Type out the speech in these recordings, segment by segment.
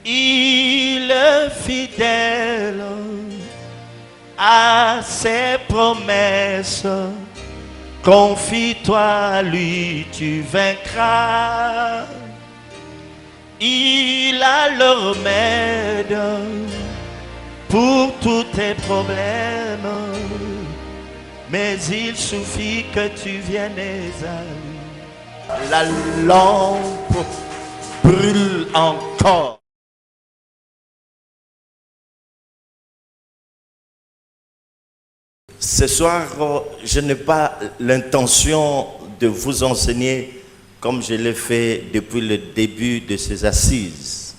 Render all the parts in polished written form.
Il est fidèle à ses promesses. Confie-toi à lui, tu vaincras. Il a le remède pour tous tes problèmes. Mais il suffit que tu viennes à lui. La lampe brûle encore. Ce soir, je n'ai pas l'intention de vous enseigner comme je l'ai fait depuis le début de ces assises.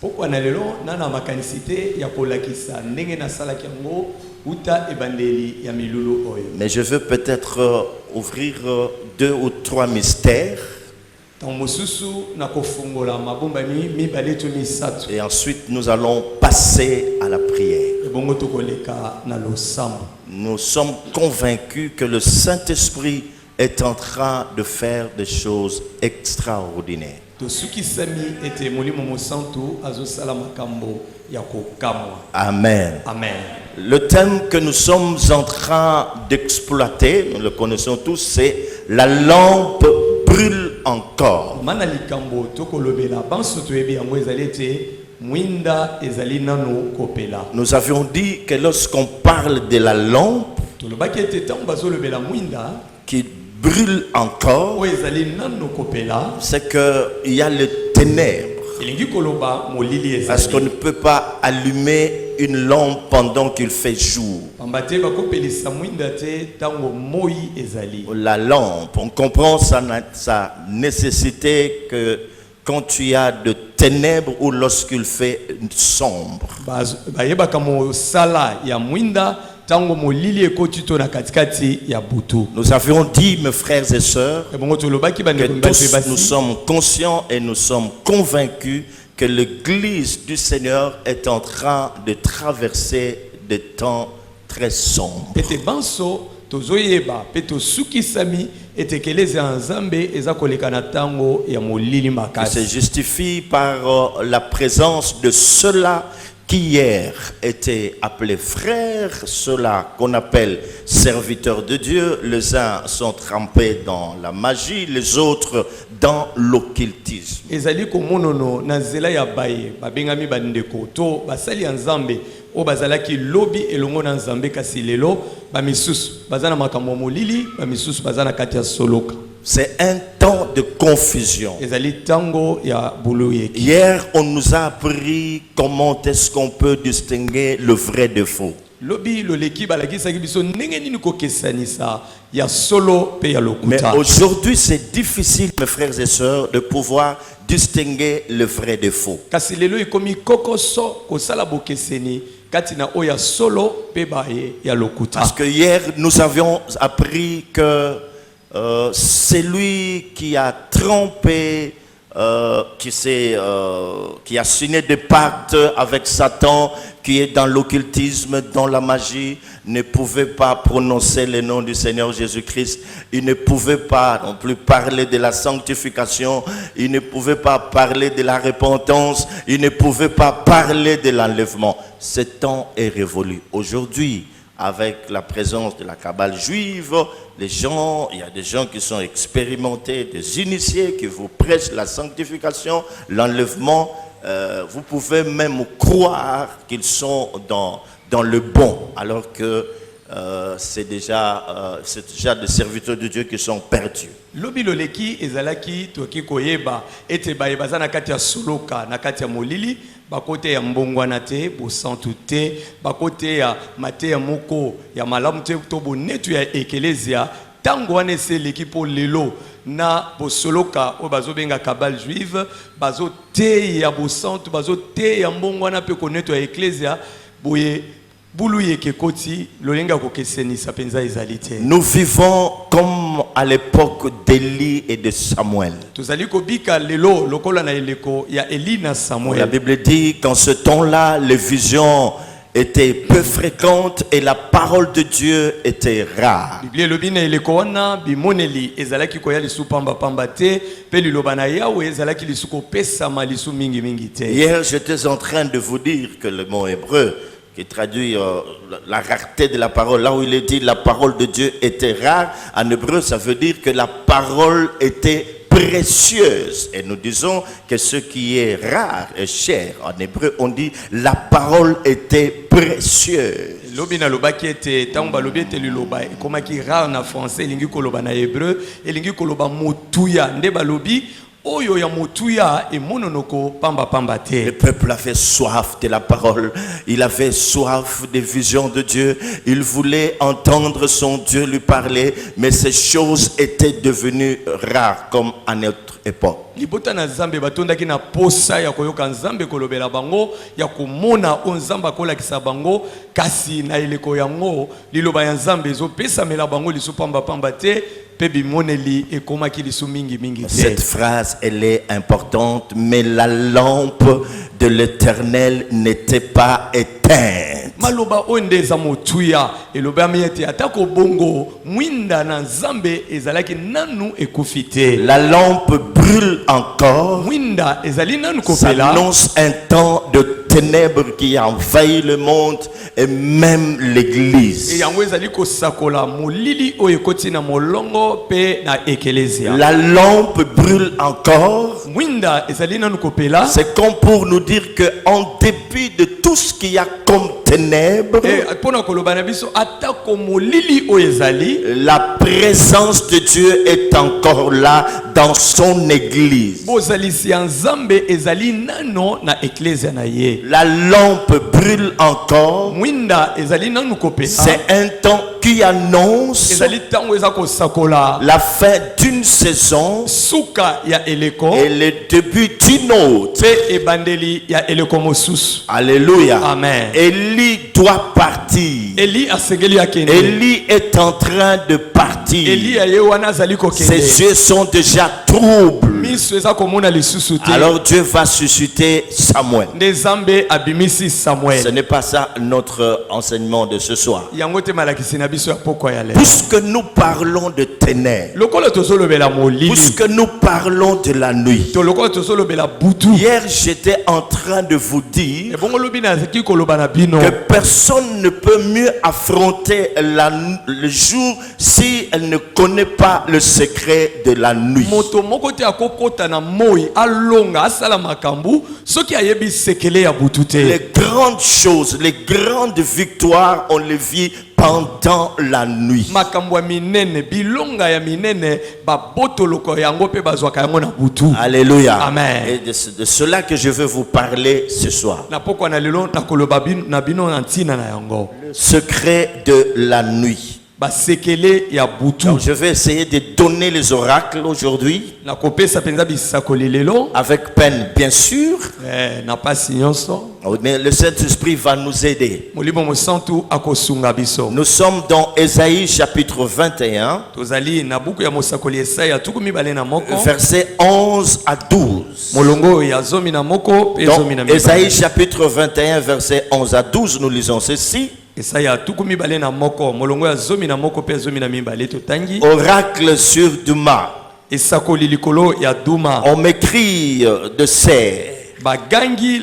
Mais je veux peut-être ouvrir 2 ou 3 mystères. Et ensuite, nous allons passer à la prière. Nous sommes convaincus que le Saint-Esprit est en train de faire des choses extraordinaires. Amen. Amen. Le thème que nous sommes en train d'exploiter, nous le connaissons tous, c'est la lampe brûle encore. Nous avions dit que lorsqu'on parle de la lampe qui brûle encore, c'est qu'il y a les ténèbres. Parce qu'on ne peut pas allumer une lampe pendant qu'il fait jour. La lampe, on comprend sa nécessité que quand tu as de ténèbres ou lorsqu'il fait sombre. Nous avions dit, mes frères et sœurs, que tous nous sommes conscients et nous sommes convaincus que l'Église du Seigneur est en train de traverser des temps très sombres. Qui se justifie par la présence de ceux-là qui hier étaient appelés frères, ceux-là qu'on appelle serviteurs de Dieu. Les uns sont trempés dans la magie, les autres dans l'occultisme. C'est un temps de confusion. Hier, on nous a appris comment est-ce qu'on peut distinguer le vrai de faux. Mais aujourd'hui, c'est difficile, mes frères et sœurs, de pouvoir distinguer le vrai de faux. Parce que hier, nous avions appris que c'est lui qui a trompé, qui a signé des pactes avec Satan, qui est dans l'occultisme, dans la magie, ne pouvait pas prononcer le nom du Seigneur Jésus-Christ. Il ne pouvait pas non plus parler de la sanctification. Il ne pouvait pas parler de la repentance. Il ne pouvait pas parler de l'enlèvement. Ce temps est révolu. Aujourd'hui, avec la présence de la cabale juive, il y a des gens qui sont expérimentés, des initiés qui vous prêchent la sanctification, l'enlèvement. Vous pouvez même croire qu'ils sont dans le bon, alors que c'est déjà des serviteurs de Dieu qui sont perdus. Bakote ya mbongwana te, bosantu te, bakote ya mate ya moko, ya malamu te, tobo netu ya ekelezia, tango wane se l'équipe lelo, na bosoloka, o bazo benga kabal juive, bazo te ya bosantu, bazo te ya mbongwana pe konetu ya ekelezia, boye, nous vivons comme à l'époque d'Élie et de Samuel. La Bible dit qu'en ce temps-là, les visions était peu fréquente et la parole de Dieu était rare. Biblia lobina eleko wana bimoneli ezalaki koya lisu pamba pamba te pe liloba na Yawe ezalaki lisu kopesama lisu mingi mingi te. Hier, j'étais en train de vous dire que le mot hébreu qui traduit la rareté de la parole, là où il est dit la parole de Dieu était rare, en hébreu ça veut dire que la parole était précieuse. Et nous disons que ce qui est rare est cher. En hébreu on dit la parole était précieuse. Lobina lobaki ete tamba lobi ete liloba ekomaki rare na français elingi koloba na hébreu elingi koloba motuya nde balobi oyo ya motuya e mononoko pamba pamba te. Le peuple avait soif de la parole, il avait soif des visions de Dieu, il voulait entendre son Dieu lui parler, mais ces choses étaient devenues rares comme à notre époque. Libota na Nzambe batondaki na posa ya koyoka Nzambe kolobela bango ya komona o Nzamba kolakisa bango kasi na eleko yango liloba ya Nzambe ezopesa mela bango lisu pamba pamba te pe bimoneli ekomaki lisu mingi mingi te. Cette phrase elle est importante, mais la lampe de l'Éternel n'était pas éteinte. Maloba onde za motuya eloba miete atako bongo mwinda na Nzambe ezalaki nanu ekufite. La lampe brûle encore. Mwinda ezali nanu Ça kopela. annonce un temps de ténèbres qui envahit le monde et même l'église. E yango ezali kosakola molili oyo ekoti na molongo pe na ekelesia. La lampe brûle encore. Mwinda ezali nanu kopela. C'est comme pour nous dire que en dépit de tout ce qu'il y a comme ténèbres, Pona koloba na biso atako molili oyo ezali la présence de Dieu est encore là dans son église. bozalisi ya Nzambe ezali nano na eklesia na ye. La lampe brûle encore. Mwinda ezali nanu kopela. C'est un temps qui annonce Ezali tango eza kosakola la fin d'une saison suka ya eleko et le début d'une autre. pe ebandeli ya eleko mosusu. Alléluia. Amen. Élie doit partir. Eli asengeli akende. Élie est en train de partir. Eli ya ye wana azali kokende. Ses yeux sont déjà troubles. Miso eza komona lisusu te. Alors Dieu va susciter Samuel. Nde Nzambe abimisi Ce Samuel. n'est pas ça notre enseignement de ce soir. Yango te malakisi na biso ya pokwa ya lelo. Puisque nous parlons de ténèbres, Lokola tozolobela molili. puisque nous parlons de la nuit. To lokola tozolobela butu. Hier, j'étais en train de vous dire Ebongo lobi na zeki koloba na bino. que personne ne peut mieux affronter le jour si elle ne connaît pas le secret de la nuit. Moto moko te akokota na moi alonga asala makambu soki ayebi sekele ya butu te. Les grandes choses, les grandes victoires, on les vit pendant la nuit. Makambu ya minene bilonga ya minene babotoloko yango pe bazwaka yango na butu. Alléluia. Amen. Et de cela que je veux vous parler ce soir. Na pokwa na lelo na koloba na bino na ntina na yango. Secret de la nuit. Basekele ya butu. Donc je vais essayer de donner les oracles aujourd'hui. Na kopesa penza bisakoli lelo. Avec peine, bien sûr. Na pasi nyonso. Mais le Saint-Esprit va nous aider. Molimo mosantu akosunga biso. Nous sommes dans Ésaïe chapitre 21, Tozali na buku ya mosakoli Esaya tukumi bale na moko. versets 11 à 12. Molongo ya zomi na moko pe zomi na Donc, mibale. Ésaïe chapitre 21, versets 11 à 12, nous lisons ceci. Esaya tukumi bale na moko. Molongo ya zomi na moko pe zomi na mibale totangi. Oracle sur Duma. Esakoli likolo ya Duma. On m'écrit de serre. Bagangi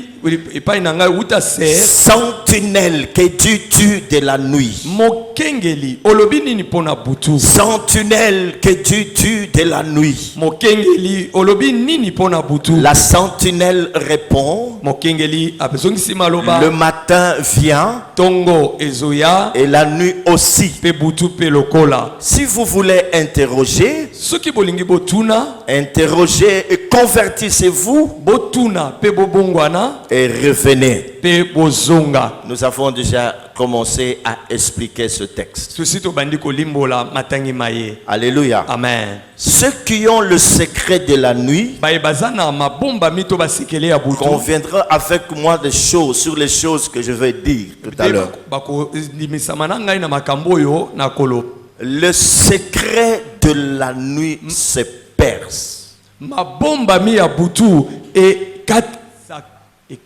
epai na ngai uta se. Sentinelle, que dis-tu de la nuit? Mokengeli olobi nini pona butu. Sentinelle, que dis-tu de la nuit? Mokengeli olobi nini pona butu. La sentinelle répond. Mokengeli apesongisi maloba. Le matin vient Tongo ezoya et la nuit aussi. pe butu pe lokola. Si vous voulez interroger, Soki bolingi botuna, interrogez et convertissez-vous botuna pe bobongwana et revenez. pe bozonga. Nous avons déjà commencé à expliquer ce texte. Sosi to bandi kolimbola matangi maye. Alléluia. Amen. Ceux qui ont le secret de la nuit Bae bazana mabomba mito basikele ya butu. conviendront avec moi des choses sur les choses que je vais dire tout à l'heure. Bako limisama na ngai na makambo yo na kolo. Le secret de la nuit se perce. Mabomba mi ya butu e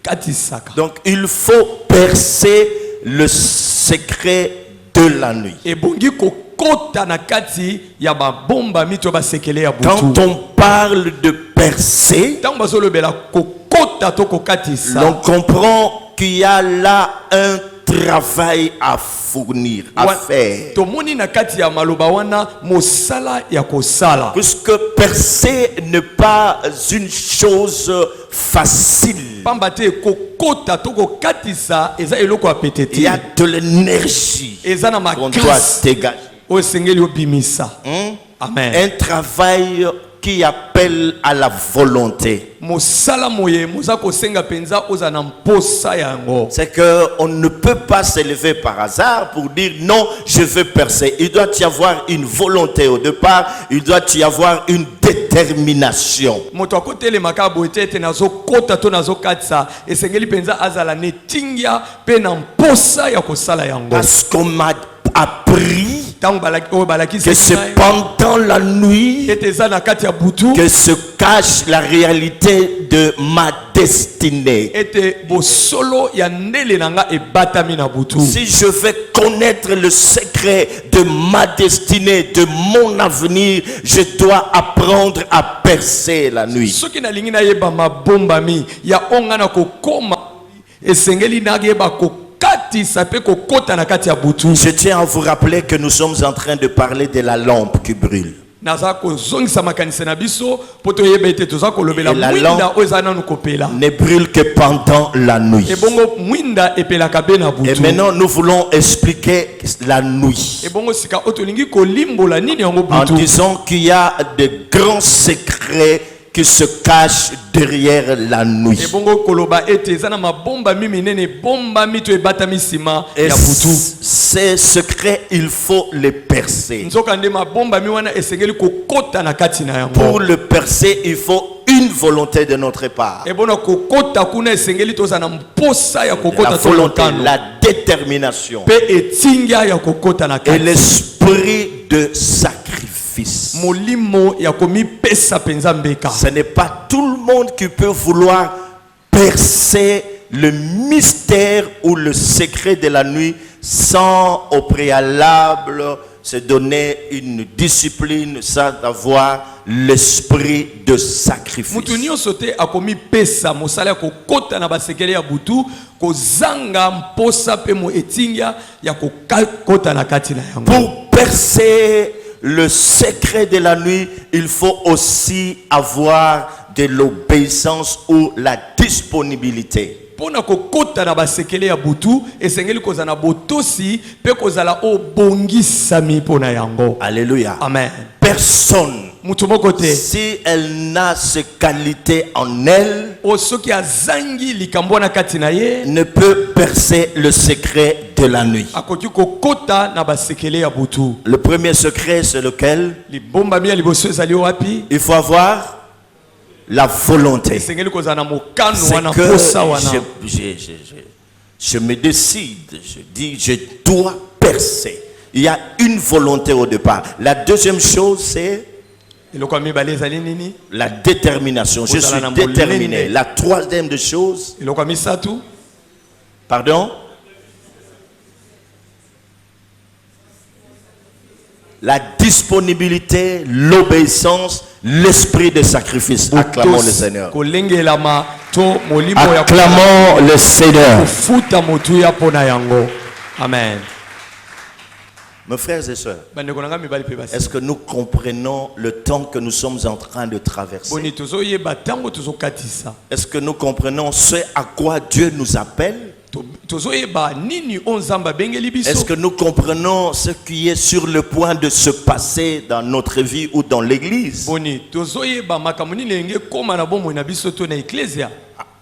katisaka. Donc il faut percer le secret de la nuit. ebongi kokota na kati ya babomba mito basekele ya Quand butu on parle de percer, ntango bazolobela kokota to kokatisa l'on comprend qu'il y a là un travail à fournir, à faire. tomoni na kati ya maloba wana mosala ya kosala Puisque percer n'est pas une chose facile. pamba te kokota to kokatisa eza eloko ya pete Il y a te de l'énergie eza na qu'on doit makasi dégager. oyo esengeli obimisa amen Un travail qui appelle à la volonté. mosala moye moza kosenga penza oza na mposa yango C'est qu'on ne peut pas s'élever par hasard pour dire non, je veux percer. Il doit y avoir une volonté au départ, il doit y avoir une détermination. moto akotelemaka boye te ete nazokota to nazokatisa esengeli penza azala netingia mpe na mposa ya kosala yango Parce qu'on m'a appris ntango oyo que c'est pendant la nuit ete eza na kati ya butu que se cache la réalité de ma destinée. ete bosolo ya ndele na nga ebatami na butu Si je veux connaître le secret de ma destinée, de mon avenir, je dois apprendre à percer la nuit. soki nalingi nayeba mabombami ya onga na kokoma esengeli nayeba kokatisa mpe kokota na kati ya butu Je tiens à vous rappeler que nous sommes en train de parler de la lampe qui brûle. naza kozongisa makanisi na biso mpo toyeba ete toza kolobela Et la mwinda lampe oyo eza nanu kopela Ne brûle que pendant la nuit. ebongo mwinda epelaka be na Et butu maintenant, nous voulons expliquer la nuit ebongo sika oyo tolingi kolimbola nini yango en butu disant qu'il y a de grands secrets qui se cachent derrière la nuit. ebongo koloba ete eza na mabomba minene ebombami to ebatami nsima Et ya butu ces secrets, il faut les percer. nzoka nde mabombami wana esengeli kokota na kati na yango Pour le percer, il faut une volonté de notre part. ebona kokota kuna esengeli toza na mposa ya La kokota to volonté, lokano la détermination mpe etingia ya kokota na et kati l'esprit de sacrifice. molimo ya komipesa penza mbeka Ce n'est pas tout le monde qui peut vouloir percer le mystère ou le secret de la nuit sans au préalable se donner une discipline, sans avoir l'esprit de sacrifice. mutu nyonso te akomipesa mosala ya kokota na basekele ya butu kozanga mposa mpe mo etingia ya kokota na kati na yango Pour percer le secret de la nuit, il faut aussi avoir de l'obéissance ou la disponibilité. mpona kokota na basekele ya butu esengeli kozala na botosi mpe kozala obongisami mpona yango Alléluia. amen Personne, mutu moko te si elle n'a ces qualités en elle, oyo soki azangi likambo wana kati na ye ne peut percer le secret de la nuit. akoki kokota na basekele ya butu Le premier secret, c'est lequel? libombami ya liboso ezali wapi Il faut avoir la volonté. esengeli kozala na mokano C'est wana que mposa wana je me décide, je dis, je dois percer. Il y a une volonté au départ. La deuxième chose, c'est eloko ya mibale ezali nini la détermination. Je suis déterminé. La troisième des choses, eloko ya misatu pardon, la disponibilité, l'obéissance, l'esprit de sacrifice. Acclamons le Seigneur. kolengelama to molimo ya Acclamons le Seigneur. kofuta motuya mpona yango amen Mes frères et sœurs, bandeko na nga mibali mpe basi est-ce que nous comprenons le temps que nous sommes en train de traverser? boni tozoyeba ntango tozokatisa Est-ce que nous comprenons ce à quoi Dieu nous appelle? tozoyeba nini oyo nzambe abengeli biso Est-ce que nous comprenons ce qui est sur le point de se passer dans notre vie ou dans l'église? boni tozoyeba makambo nini elenge ekóma na bomoi na biso to na eklesia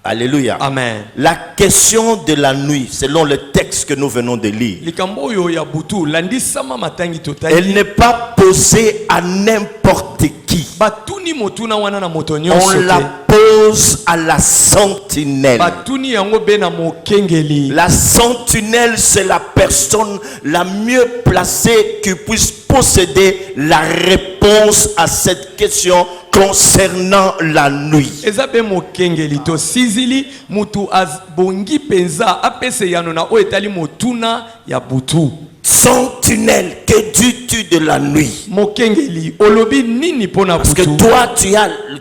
Alléluia. amen La question de la nuit, selon le texte que nous venons de lire, likambo oyo ya butu landisama matangi elle totali n'est pas posée à n'importe qui. batuni motuna wana na moto On nyonso la te pose à la sentinelle. batuni yango be na mokengeli. La sentinelle, c'est la personne la mieux placée qui puisse posséder la réponse à cette question concernant la nuit. Eza be mokengeli to sizili mutu bongi penza apese yano na o etali motuna ya butu. Sentinelle, que dis-tu de la nuit? Mokengeli olobi nini pona Parce que butu? toi,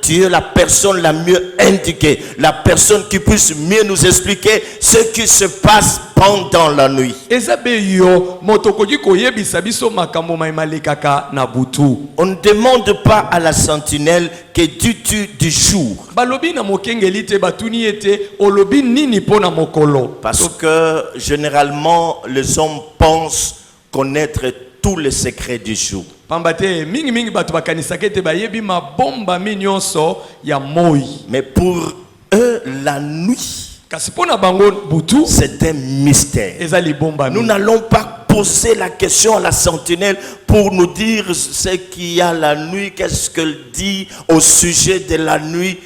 tu es la personne la mieux indiquée, la personne qui puisse mieux nous expliquer ce qui se passe pendant la nuit. Eza be yo motokoki koyebisa biso makambo maimalekaka na butu. On ne demande pas à la sentinelle que dis-tu du jour. Balobi na mokengeli te batuni ete olobi nini pona mokolo. Parce que généralement, les hommes pensent connaître tous les secrets du jour. Pambate mingi batu bakanisaka ete bayebi mabomba minyonso ya moi. Mais pour eux, la nuit, Kasi pona bango butu c'est un mystère. eza libomba Nous mi. n'allons pas poser la question à la sentinelle pour nous dire ce qu'il y a la nuit, qu'est-ce qu'elle dit au sujet de la nuit.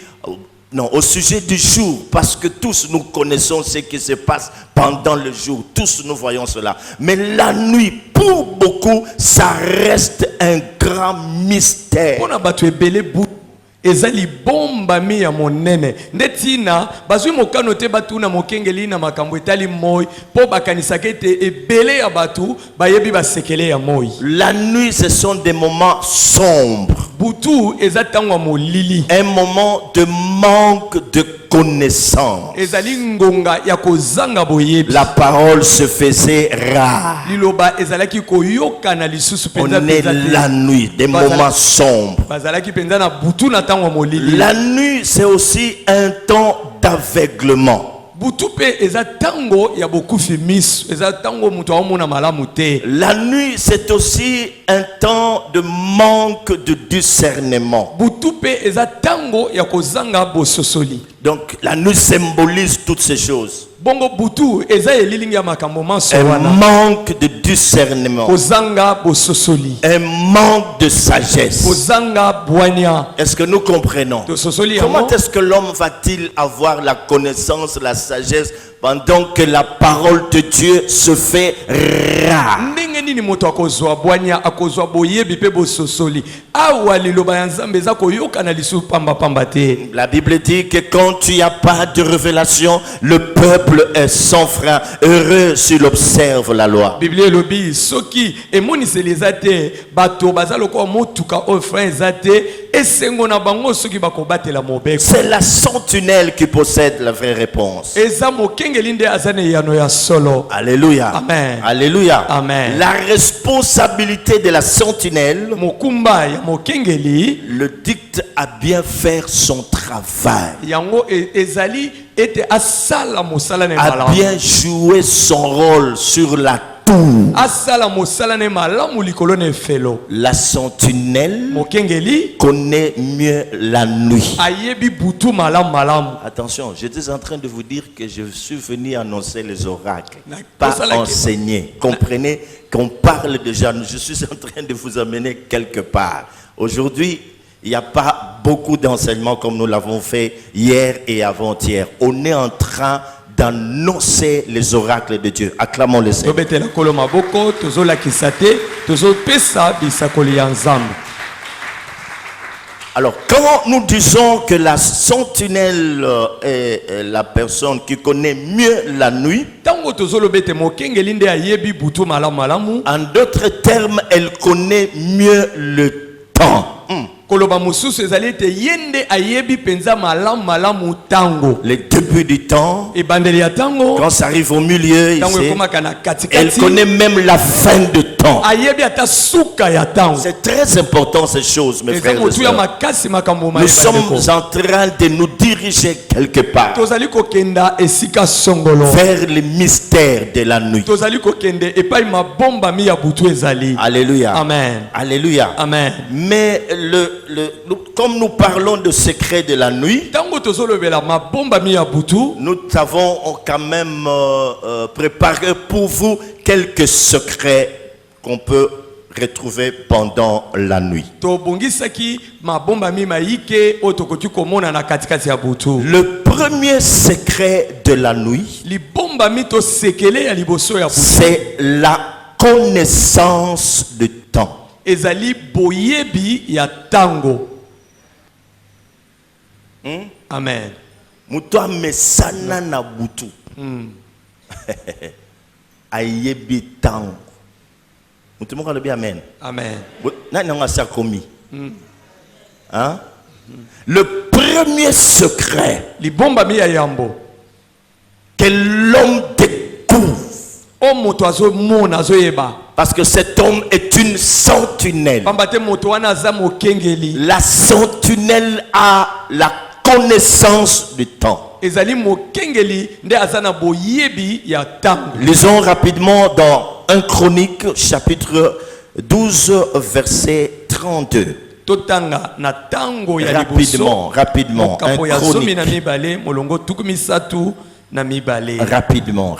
Non, au sujet du jour, parce que tous nous connaissons ce qui se passe pendant le jour. Tous nous voyons cela. Mais la nuit, pour beaucoup, ça reste un grand mystère. Pona batu ebele butu eza libomba mi ya monene. Ndetina bazwi mokano te batu na mokengeli na makambo etali moi po bakanisaka ete ebele ya batu bayebi basekele ya moi. La nuit, ce sont des moments sombres. Butu eza tango ya molili. Un moment de manque de connaissance. Ezali ngonga ya kozanga boyebi. La parole se faisait rare. Liloba ezalaki koyoka na lisusu On penza est penza te. la nuit, des moments sombres. Bazalaki penza na butu na tango ya molili. La nuit, c'est aussi un temps d'aveuglement. Butu pe eza tango ya bokufi miso. Eza tango mutu aomona malamu te. La nuit, c'est aussi un temps de manque de discernement. Butu pe eza tango ya kozanga bososoli. Donc, la nuit symbolise toutes ces choses. Bongo butu eza elilingi ya makambo manso Un wana. manque de discernement. Kozanga bososoli. Un manque de sagesse. Kozanga bwanya. Est-ce que nous comprenons? Tososoli Comment yango. est-ce que l'homme va-t-il avoir la connaissance, la sagesse, pendant que la parole de Dieu se fait rare? Ndenge nini moto akozwa bwanya akozwa boyebi pe bososoli. Awa liloba ya Nzambe eza koyoka na lisu pamba pamba te. La Bible dit que quand tu n'as pas de révélation, le peuple est sans frein. Heureux s'il observe la loi. Biblia elobi soki emoniseli eza te bato baza lokola motuka oyo frein eza te esengo na bango soki bakobatela mobeko. C'est la sentinelle qui possède la vraie réponse. Eza mokengeli nde aza na eyano ya solo. Alléluia. Amen. Alléluia. Amen. La responsabilité de la sentinelle Mokumba ya mokengeli le dicte à bien faire son travail, yango ezali ete asala mosala ne à malamu. bien jouer son rôle sur la tour. Asala mosala ne malamu likolo ne felo. La sentinelle Mokengeli connaît mieux la nuit. ayebi butu malamu malamu. Attention, j'étais en train de vous dire que je suis venu annoncer les oracles, Na- pas Kosala- enseigner. Comprenez qu'on parle déjà, je suis en train de vous amener quelque part. Aujourd'hui, il n'y a pas beaucoup d'enseignements comme nous l'avons fait hier et avant-hier. On est en train d'annoncer les oracles de Dieu. Acclamons le Seigneur. Tobetela kolo maboko tozolakisa te tozopesa bisakoli ya Nzambe. Alors, quand nous disons que la sentinelle est la personne qui connaît mieux la nuit, Tango tozolobete mokengeli nde ayebi butu malamu malamu. en d'autres termes, elle connaît mieux le temps. Koloba mususu ezali ete yende ayebi penza malamu malamu tango. Le début du temps, Ebandeli ya tango. quand ça arrive au milieu, Tango ici, ekomaka na elle katikati. connaît même la fin de temps. Ayebi ata suka ya tango. C'est très important ces choses, mes Eza frères et motu ya sœurs. makasi makambo Nous sommes mayebandeko. en train de nous diriger quelque part Tozali kokenda esika songolo. vers le mystère de la nuit. Tozali kokende epai mabomba mi ya butu ezali. Alléluia. Amen. Alléluia. Amen. Mais comme nous parlons de secret de la nuit, Tango tozolobela mabomba mi ya butu. nous avons quand même préparé pour vous quelques secrets qu'on peut retrouvés pendant la nuit. tobongisaki mabomba mimaike oyo tokoki komona na katikati ya butu. Le premier secret de la nuit, libomba mitosekele ya liboso ya butu c'est la connaissance du temps. ezali boyebi ya tango. Amen. Mutu amesana na butu ayebi tango. Mutu moko alobi amen. Amen. Nani nga sa komi? Hein? Le premier secret libomba mi ya yambo que l'homme découvre, o moto azomona azoyeba parce que cet homme est une sentinelle. pamba te moto wana aza mokengeli. La sentinelle a la connaissance du temps. ezali mokengeli nde aza na boyebi ya tango. Lisons rapidement dans 1 Chronique chapitre 12 verset 32. totanga na tango ya liboso Rapidement. 1 mokapo ya zomi na Chronique. mibale molongo tuku misatu na mibale. Rapidement.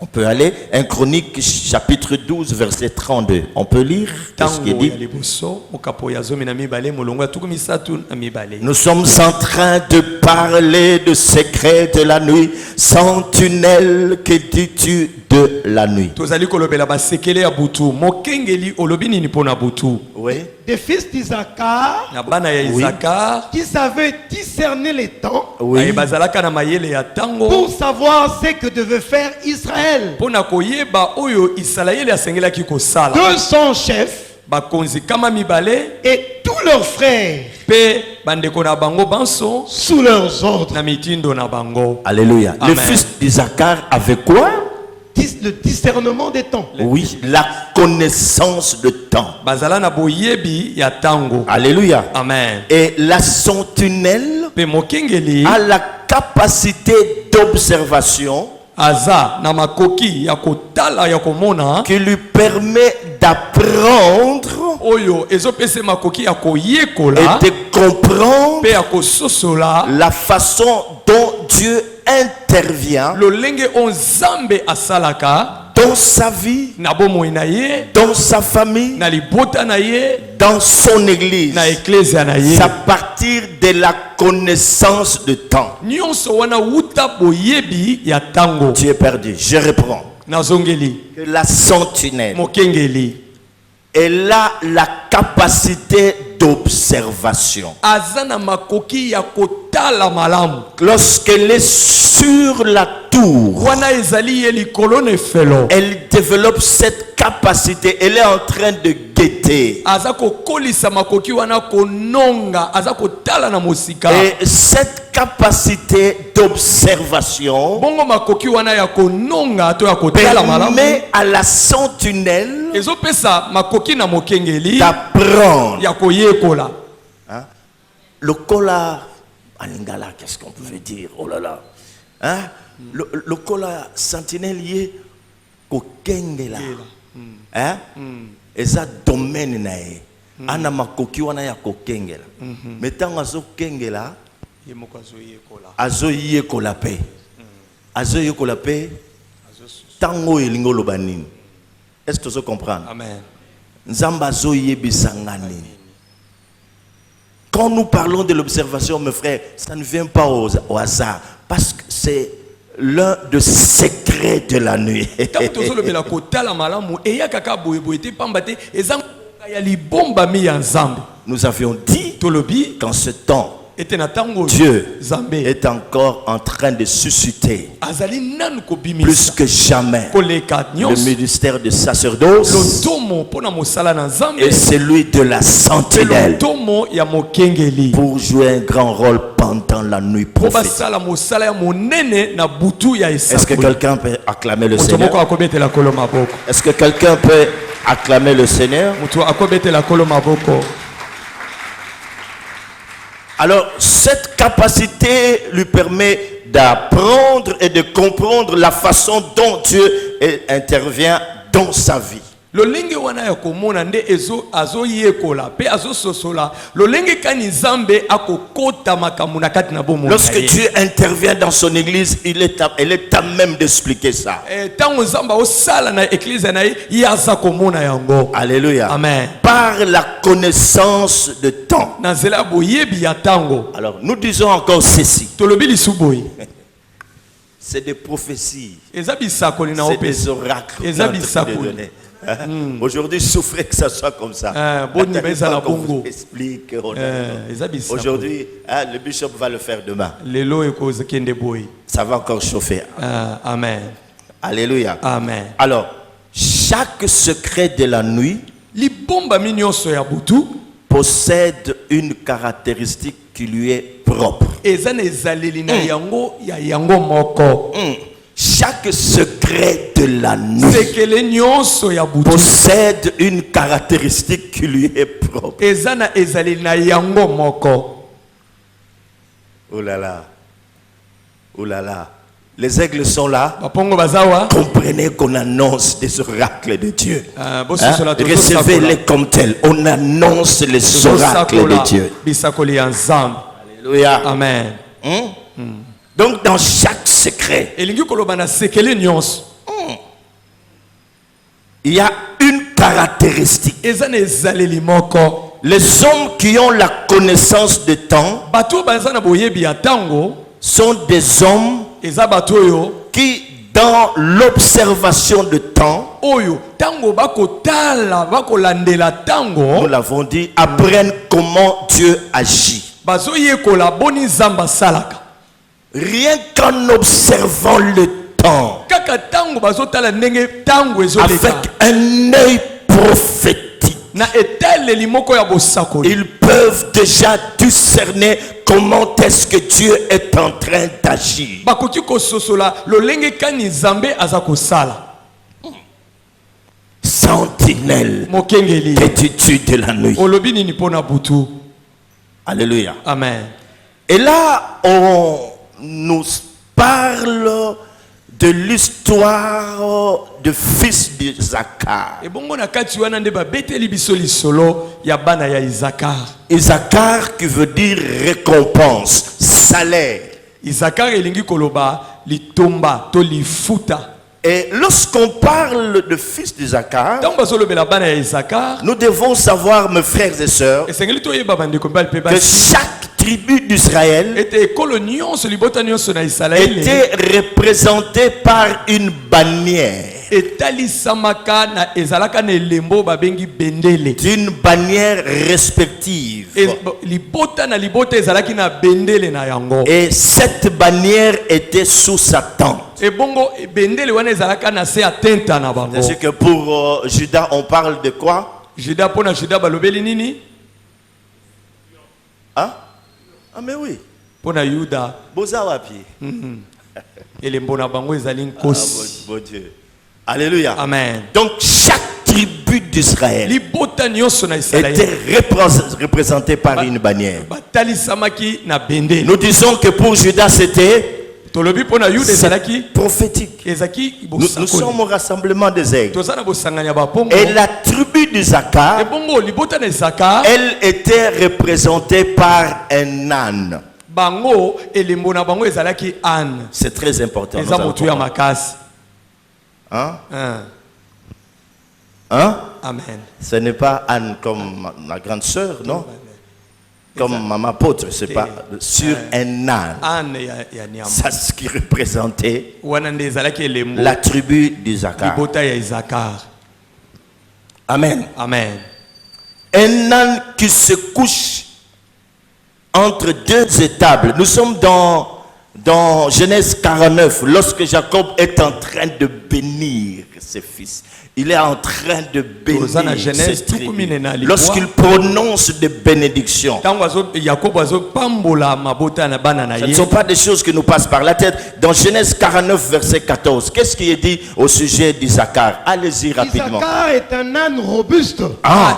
On peut aller 1 Chronique chapitre 12 verset 32. On peut lire ce qu'il tango ya dit. liboso mokapo ya zomi na mibale molongo tuku misatu na mibale. Nous sommes en train de parler de secrets de la nuit. Sentinelle, que dis-tu de la nuit? tozali kolobela basekele ya butu mokengeli olobi nini mpona butu. Oui. Des fils d'Isaacar na bana ya Isakar qui savaient discerner les temps Oui. bazalaka na mayele ya tango pour savoir ce que devait faire Israël. mpona koyeba oyo Isalaele asengelaki kosala. 200 chefs bakonzi kama mibale et tous leurs frères pe bandeko na bango banso sous leurs ordres. na mitindo na bango. Alléluia. Amen. Le fils d'Isaacar avait quoi? Le discernement des temps. Oui, la connaissance de temps. bazala na boyebi ya tango. Alléluia. Amen. Et la sentinelle pe mokengeli a la capacité d'observation aza na makoki ya kotala ya komona qui lui permet d'apprendre oyo ezopesa makoki ya koyekola et de comprendre pe ya kososola la façon dont Dieu intervient lolenge o nzambe asalaka dans sa vie, na bomoi na ye dans sa famille, na libota na ye dans son église. na eklezia na ye. C'est à partir de la connaissance de temps. nyonso wana wuta boyebi ya tango. Tu es perdu. Je reprends. nazongeli Que la sentinelle, mokengeli elle a la capacité d'observation. aza na makoki ya kotala malamu Lorsqu'elle est sur la tour, wana ezali ye likolo na efelo elle développe cette capacité. Elle est en train de guetter. aza kokolisa makoki wana kononga aza kotala na mosika Et cette capacité d'observation bongo makoki wana ya kononga to ya kotala malamu permet à la sentinelle ezopesa makoki na mokengeli d'apprendre. ya koyekola. Hein? Le kola, en lingala, qu'est-ce qu'on pouvait dire? Oh là là. Hein? Le kola sentinelle yé kokengela. Hein? Et ça domaine nae. Ana makoki wana ya kokengela. Mais tant azo kengela, Ye moko azoyekola. azo yé kola pe. Azo yé kola pe. Tango elingo lobanini. Est-ce que tu comprends? Amen. Nzamba azo yé bisangani. Quand nous parlons de l'observation, mes frères, ça ne vient pas au hasard. Parce que c'est l'un des secrets de la nuit. Tango tozolobela kotala malamu eya kaka boyeboye te pamba te eza ya libomba mi ya nzambe. Nous avions dit Tolobi qu'en ce temps, ete na tango Dieu Nzambe est encore en train de susciter azali nanu plus kobimisa que jamais koleka le nyonso ministère de sacerdoce lotomo mpona mosala na nzambe et celui de la pe sentinelle lotomo ya mokengeli pour jouer un grand rôle pendant la nuit po prophétique. basala mosala ya monene na butu ya Est-ce que esakoli. quelqu'un peut acclamer le Moto moko Seigneur? akobetela kolo maboko. Est-ce que quelqu'un peut acclamer le Seigneur? Moto akobetela kolo maboko. Alors, cette capacité lui permet d'apprendre et de comprendre la façon dont Dieu intervient dans sa vie. lolenge wana ya komona nde azoyekola pe azososola lolenge kani nzambe akokota makambo na kati na bomoi. Lorsque Dieu intervient dans son église, elle est à même d'expliquer ça. Tango nzamba osala na église na ye aza komona yango. Alléluia. Amen. Par la connaissance de temps. Na nzela boyebi ya tango. Alors, nous disons encore ceci. Tolobi lisuboyi. C'est des prophéties. Eza bisakoli na C'est opesi. des oracles. Eza qu'on est en train de bisakoli. donner. Aujourd'hui, souffrez que ça soit comme ça. Bon, N'attendez ça pas la qu'on vous bongo. explique. Eza bisakoli. Aujourd'hui, le bishop va le faire demain. Lelo ekoza kende boyi. Ça va encore chauffer. Amen. Alléluia. Amen. Alors, chaque secret de la nuit Libomba minyonso ya butu possède une caractéristique qui lui est propre. eza na ezaleli na yango ya yango moko. Chaque secret de la nuit Sekele nyonso ya butu possède une caractéristique qui lui est propre. eza na ezaleli na yango moko. Oh là là. Oh là là. Les aigles sont là. Bapongo bazawa. Comprenez qu'on annonce des oracles de Dieu. Bososola to Recevez-les comme tels. On annonce les oracles de Dieu. Bisakoli ya nzambe. Alléluia. Amen. Donc dans chaque secret, Elingi koloba na sekele nyonso il y a une caractéristique. eza na ezaleli moko. Les hommes qui ont la connaissance de temps Bato baza na boyebi ya tango sont des hommes eza bato oyo qui, dans l'observation de temps, oyo tango bakotala bakolandela nous tango l'avons dit, apprennent comment Dieu agit. bazoyekola boni nzambe asalaka. Rien qu'en observant le temps, Kaka tango bazotala ndenge tango avec ezoleka un œil prophétique, na etaleli moko ya bosakoli ils peuvent déjà discerner comment est-ce que Dieu est en train d'agir. bakoki kososola lolenge kani nzambe aza kosala. Sentinelle Mokengeli d'étude de la nuit. olobi nini mpona butu. Alléluia. Amen. Et là, on nous parle de l'histoire du fils de Zacar. Ebongo na kati wana nde babeteli biso lisolo ya bana ya Isakar. Isaacar qui veut dire récompense, salaire. Isakar elingi koloba litomba to lifuta. Et lorsqu'on parle de fils d'Isaacar, Tango bazolobela bana ya Isakar nous devons savoir, mes frères et sœurs, esengeli toyeba bandeko mbali mpe que basi chaque tribu d'Israël ete ekolo nyonso libota nyonso na Isalaele était représentée par une bannière. etalisamaka na ezalaka na elembo babengi bendele. D'une bannière respective. Libota na libota ezalaki na bendele na yango. Et cette bannière était sous sa tente. Ebongo bendele wana ezalaka na se atenta na bango. C'est que pour Judas, on parle de quoi? Juda pona Juda balobeli nini? Hein? Ah mais oui. Pona Yuda Bozawapi. elembo na bango ezali nkosi. Bon Dieu. Alléluia. Amen. Donc chaque tribu d'Israël Libota nyonso na Israël était représentée par une bannière. batalisamaki na bendele. Nous disons que pour Judas c'était Tolobi pona Yuda ezalaki prophétique. ezaki Nous sommes au rassemblement des aigles. tozana bosanganya bapongo. Et la tribu d'Isaacar, Ebongo libota na Isaka elle était représentée par un âne. bango elembo na bango ezalaki ane. C'est très important. nous Eza allons motu ya comprendre. makasi. Hein? Hein? Hein? Amen. Ce n'est pas Anne comme ma grande sœur, non? Comme maman apôtre, c'est pas sur un âne. Ane ya nyama. Ça, c'est ce qui représentait Wana nde ezalaki elembo la tribu d'Isaacar. libota ya Isakar. Amen. Amen. Un âne qui se couche entre deux étables. Nous sommes dans Genèse 49, lorsque Jacob est en train de bénir ses fils. Il est en train de bénir ses tribus. Lorsqu'il prononce des bénédictions, Tango Yakob pambola mabota na bana na ce ne ye. sont pas des choses qui nous passent par la tête. Dans Genèse 49, verset 14, qu'est-ce qui est dit au sujet d'Isaacar? Allez-y rapidement. Isaacar est un âne robuste.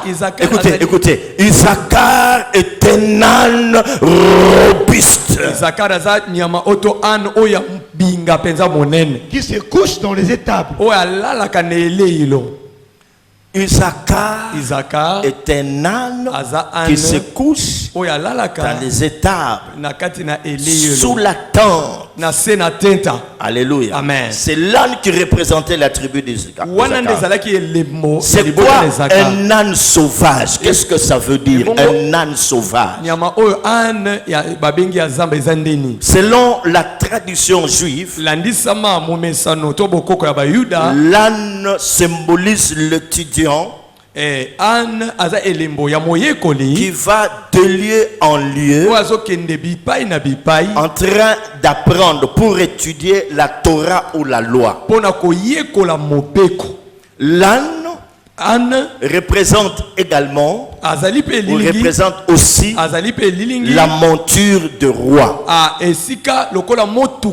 Isaacar Écoutez. Isaacar est un âne robuste. Isakar aza nyama oto ane oya binga penza monene. Qui se couche dans les étables. Oya lala kanele ilo. Isaacar est un âne aza qui âne se couche oyo alalaka dans les étables, na kati na sous eleyelo la tente. na se na tenta. Alléluia. Amen. C'est l'âne qui représentait la tribu d'Isaacar. wana nde ezalaki elemo ya C'est libota quoi ya Isaacar. un âne sauvage? Qu'est-ce que ça veut dire, un âne sauvage? nyama oyo âne ya babengi ya zamba eza ndeni Selon la tradition juive, landisama momesano to bokoko ya bayuda l'âne symbolise l'étudiant âne aza elembo ya moyekoli qui va de lieu en lieu oyo azokende bipai na bipai en train d'apprendre pour étudier la Torah ou la loi. mpona koyekola mobeko. L'âne âne représente également azali pe ou lilingi représente aussi azali pe lilingi la monture de roi. esika lokola motu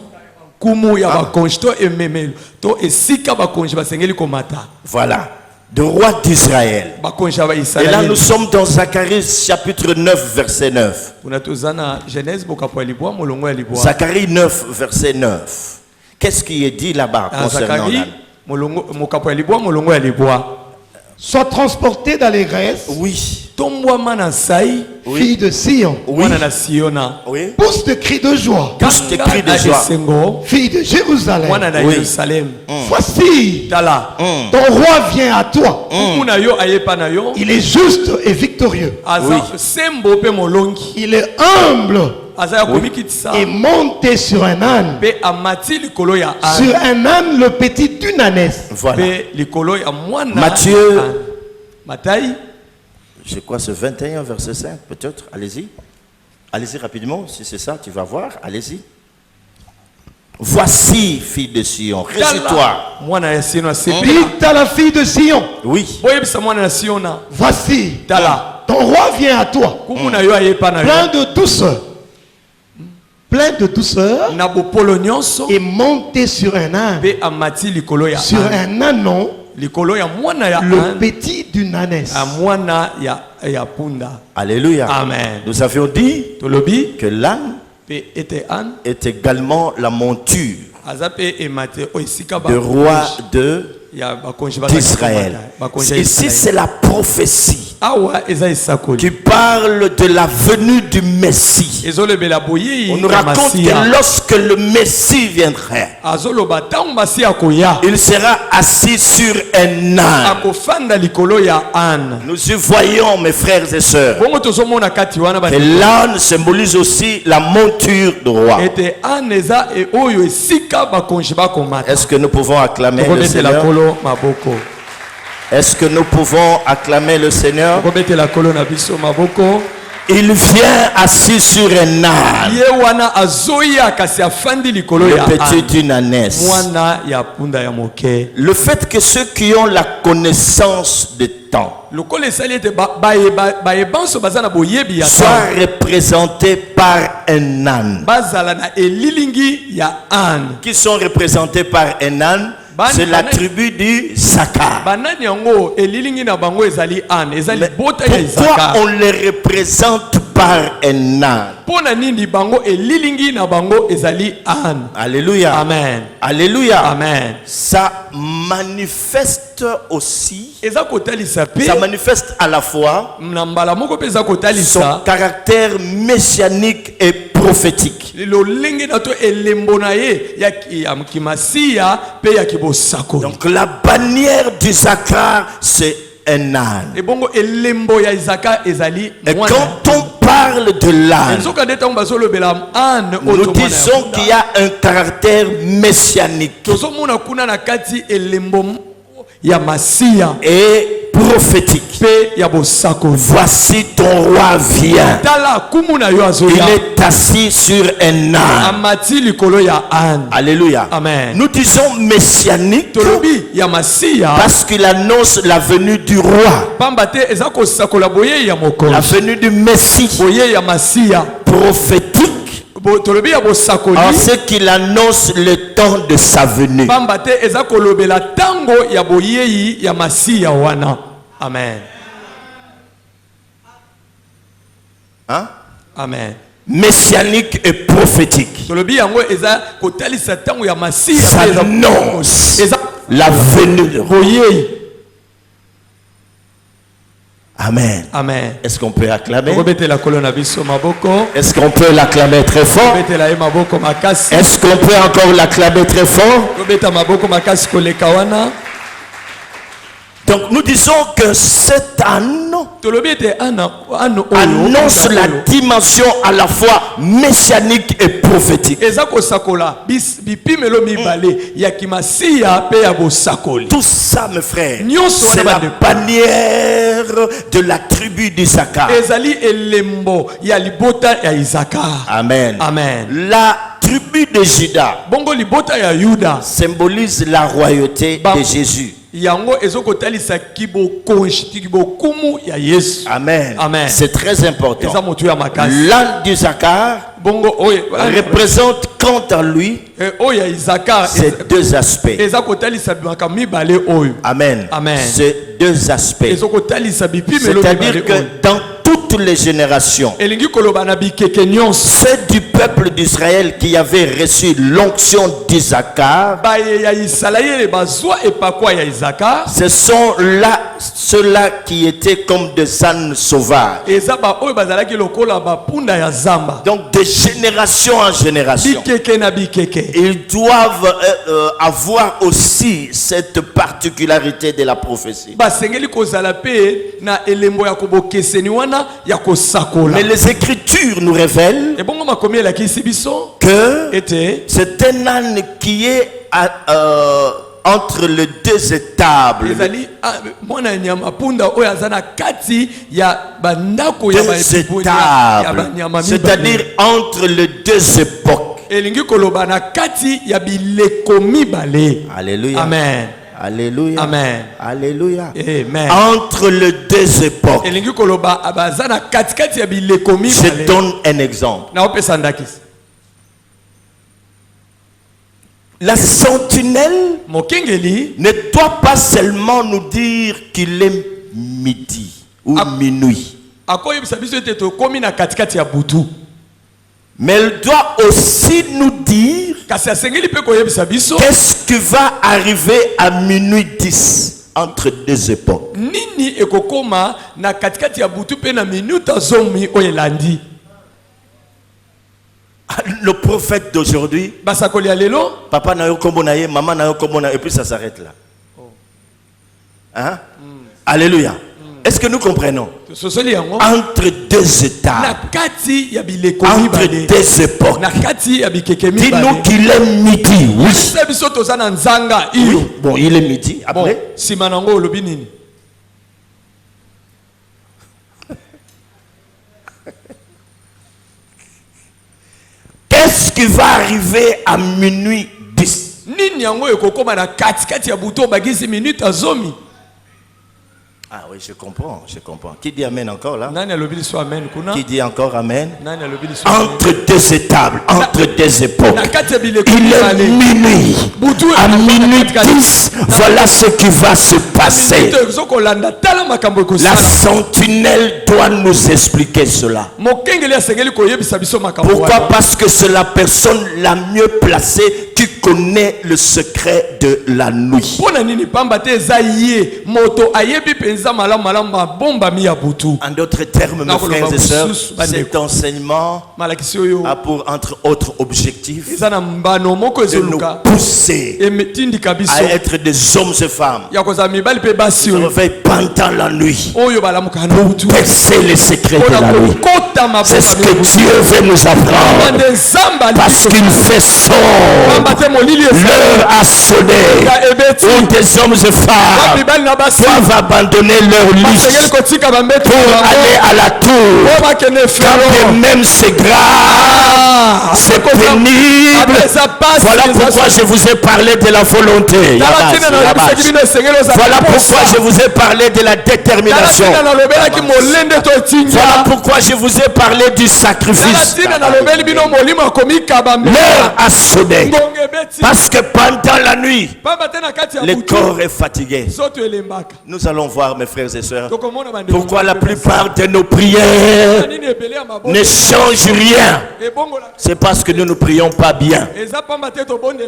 kumu ya bakonzi to ememelo to esika bakonzi basengeli komata Voilà, de roi d'Israël. bakonzi ya Et là, baisraeli. nous sommes dans Zacharie chapitre 9, verset 9. kuna toza na genèse bokapo ya libwa molongo ya libwa Zacharie 9, verset 9. Qu'est-ce qui est dit là-bas concernant zakari l'âne? molongo mokapo ya libwa molongo ya libwa Sois transporté dans les graisses, Oui, tombwama na sai fille de Sion. oui, mwana na siona oui. Pousse de cris de joie, Pousse des cris de na joie. esengo fille de Jérusalem. mwana na Oui. yerusalem Voici, tala ton roi vient à toi. kumu na yo ayepa na yo Il est juste et victorieux. aza sembo pe molongi Il est humble aza ya komikitisa et monté sur un âne. pe amati likolo ya Sur âne un âne, le petit d'une ânesse. Voilà. pe likolo ya mwana Matthieu. ya âne. Matayi Je crois que c'est 21, verset 5, peut-être. Allez-y. Allez-y rapidement, si c'est ça, tu vas voir. Allez-y. Voici, fille de Sion, réjouis-toi. tala mwana ya siona sepi Dites à la fille de Sion, Oui, boyebisa mwana na siona voici, tala ton roi vient à toi. kumu na yo ayepa na Plein yo de douceur. Plein de douceur. na bopolo nyonso Et monté sur un âne. pe amati likolo ya Sur âne. un ânon, likolo ya mwana ya le âne petit d'une ânesse. ya mwana ya punda. alléluia. Amen. Nous avions dit Tolobi que l'âne pe ete âne est également la monture aza pe emate o esika du roi ya bakonzi d'Israël. Ici, c'est la prophétie awa eza esakoli qui parle de la venue du Messie. ezolobela boyei On nous ya raconte Masiya. que lorsque le Messie viendrait, azoloba ntango masi akoya il sera assis sur un âne. akofanda likolo ya âne. Nous y voyons, mes frères et sœurs, bongo tozomona kati wana que l'âne symbolise aussi la monture du roi. ete âne eza oyo esika bakonzi bakomata. Est-ce que nous pouvons acclamer le tokobetela Seigneur? kolo maboko Est-ce que nous pouvons acclamer le Seigneur? tokobetela kolo na biso maboko. Il vient assis sur un âne, ye wana azoya kasi afandi likolo le ya petit âne. d'une ânesse. mwana ya punda ya moke. Le fait que ceux qui ont la connaissance de temps lokola esali ete bayebanso baza na boyebi ya soient temps représentés par un âne. bazala na elilingi ya âne. Qui sont représentés par un âne? C'est la tribu du Sakar. banani yango elilingi na bango ezali âne ezali Mais bota ya pourquoi Isaka. on les représente par un âne? Mpona nini bango elilingi na bango ezali âne. Alléluia. Amen. Alléluia. Amen. Ça manifeste aussi, eza kotalisa ça pe manifeste à la fois na mbala moko mpe eza son kotalisa caractère messianique et prophétique. lolenge na to elembo na ye ya kimasiya mpe ya kibosakoli. Donc la bannière du Zakar, c'est un âne. ebongo elembo ya Isaka ezali Et mwana. quand on parle de l'âne, nzoka nde ntango bazolobela âne nous oyo tomona ya disons punda. qu'il y a un caractère messianique tozomona kuna na kati elembo ya masiya et prophétique. mpe ya bosakoli. Voici ton roi vient. tala kumu na yo Il azoya est assis sur un âne. amati likolo ya âne. Alléluia. Amen. Nous disons messianique tolobi ya masiya parce qu'il annonce la venue du roi, pamba te eza kosakola boyei ya la mokonzi. venue du Messie. boyei ya masiya Prophétique tolobi ya bosakoli en ce qu'il annonce le temps de sa venue. pamba te eza kolobela tango ya boyei ya masiya wana. Amen. Hein? Amen. Messianique et prophétique. tolobi yango eza kotalisa tango ya masiya Ça mpe eza- annonce eza la venue du roi. boyei Amen. Amen. Est-ce qu'on peut acclamer? Tokobetela kolo na biso maboko. Est-ce qu'on peut l'acclamer très fort? Tokobetela ye maboko makasi. Est-ce qu'on peut encore l'acclamer très fort? Tokobeta maboko makasi koleka wana. Donc nous disons que cet anneau annonce la dimension à la fois messianique et prophétique. Tout ça, mes frères, c'est la bannière de la tribu d'Issachar. Amen. Amen. La tribu de Juda symbolise la royauté de Jésus. Amen. Amen. C'est très important. L'âne d'Issachar représente quant à lui ces deux aspects. Amen. Amen. Ces deux aspects. C'est-à-dire que dans toutes les générations, ceux du peuple d'Israël qui avaient reçu l'onction d'Issachar, ce sont là ceux-là qui étaient comme des ânes sauvages. Donc de génération en génération, ils doivent avoir aussi cette particularité de la prophétie. Mais les Écritures nous révèlent que c'est un âne qui est entre les deux étables. C'est-à-dire entre les deux époques. Alléluia. Amen. Alléluia. Amen. Alléluia. Amen. Entre les deux époques. Je donne un exemple. La sentinelle ne doit pas seulement nous dire qu'il est midi ou minuit. Mais elle doit aussi nous dire qu'est-ce qui va arriver à minuit 10 entre deux époques. Le prophète d'aujourd'hui, papa n'a eu kombo na ye, maman n'a eu kombo na ye, et puis ça s'arrête là. Hein? Alléluia. Est-ce que nous comprenons? Entre deux états, entre deux époques. Dis-nous qu'il est midi, oui. Oui. Bon, il est midi. Après, qu'est-ce qui va arriver à minuit 10? Ah oui, je comprends. Qui dit amen encore là? Qui dit encore amen? Entre deux étables, entre deux époques. Il est minuit. À minuit 10, voilà ce qui va se passer. La sentinelle doit nous expliquer cela. Pourquoi? Parce que c'est la personne la mieux placée qui connaît le secret de la nuit. En d'autres termes, mes frères et sœurs, cet enseignement a pour, entre autres objectifs, de nous pousser à être des hommes et femmes qui se réveillent pendant la nuit pour percer les secrets de la nuit. C'est ce que Dieu veut nous apprendre, parce qu'il fait sombre. L'heure a sonné où des hommes et femmes doivent abandonner leur lit pour aller à la tour. Quand même c'est grave, c'est pénible. Voilà pourquoi je vous ai parlé de la volonté. Voilà pourquoi je vous ai parlé de la détermination. Voilà pourquoi je vous ai parlé du sacrifice. L'heure a sonné. Parce que pendant Pendant la nuit, le corps est fatigué. Nous allons voir, mes frères et sœurs, pourquoi la plupart de nos prières ne changent rien. C'est parce que nous ne prions pas bien.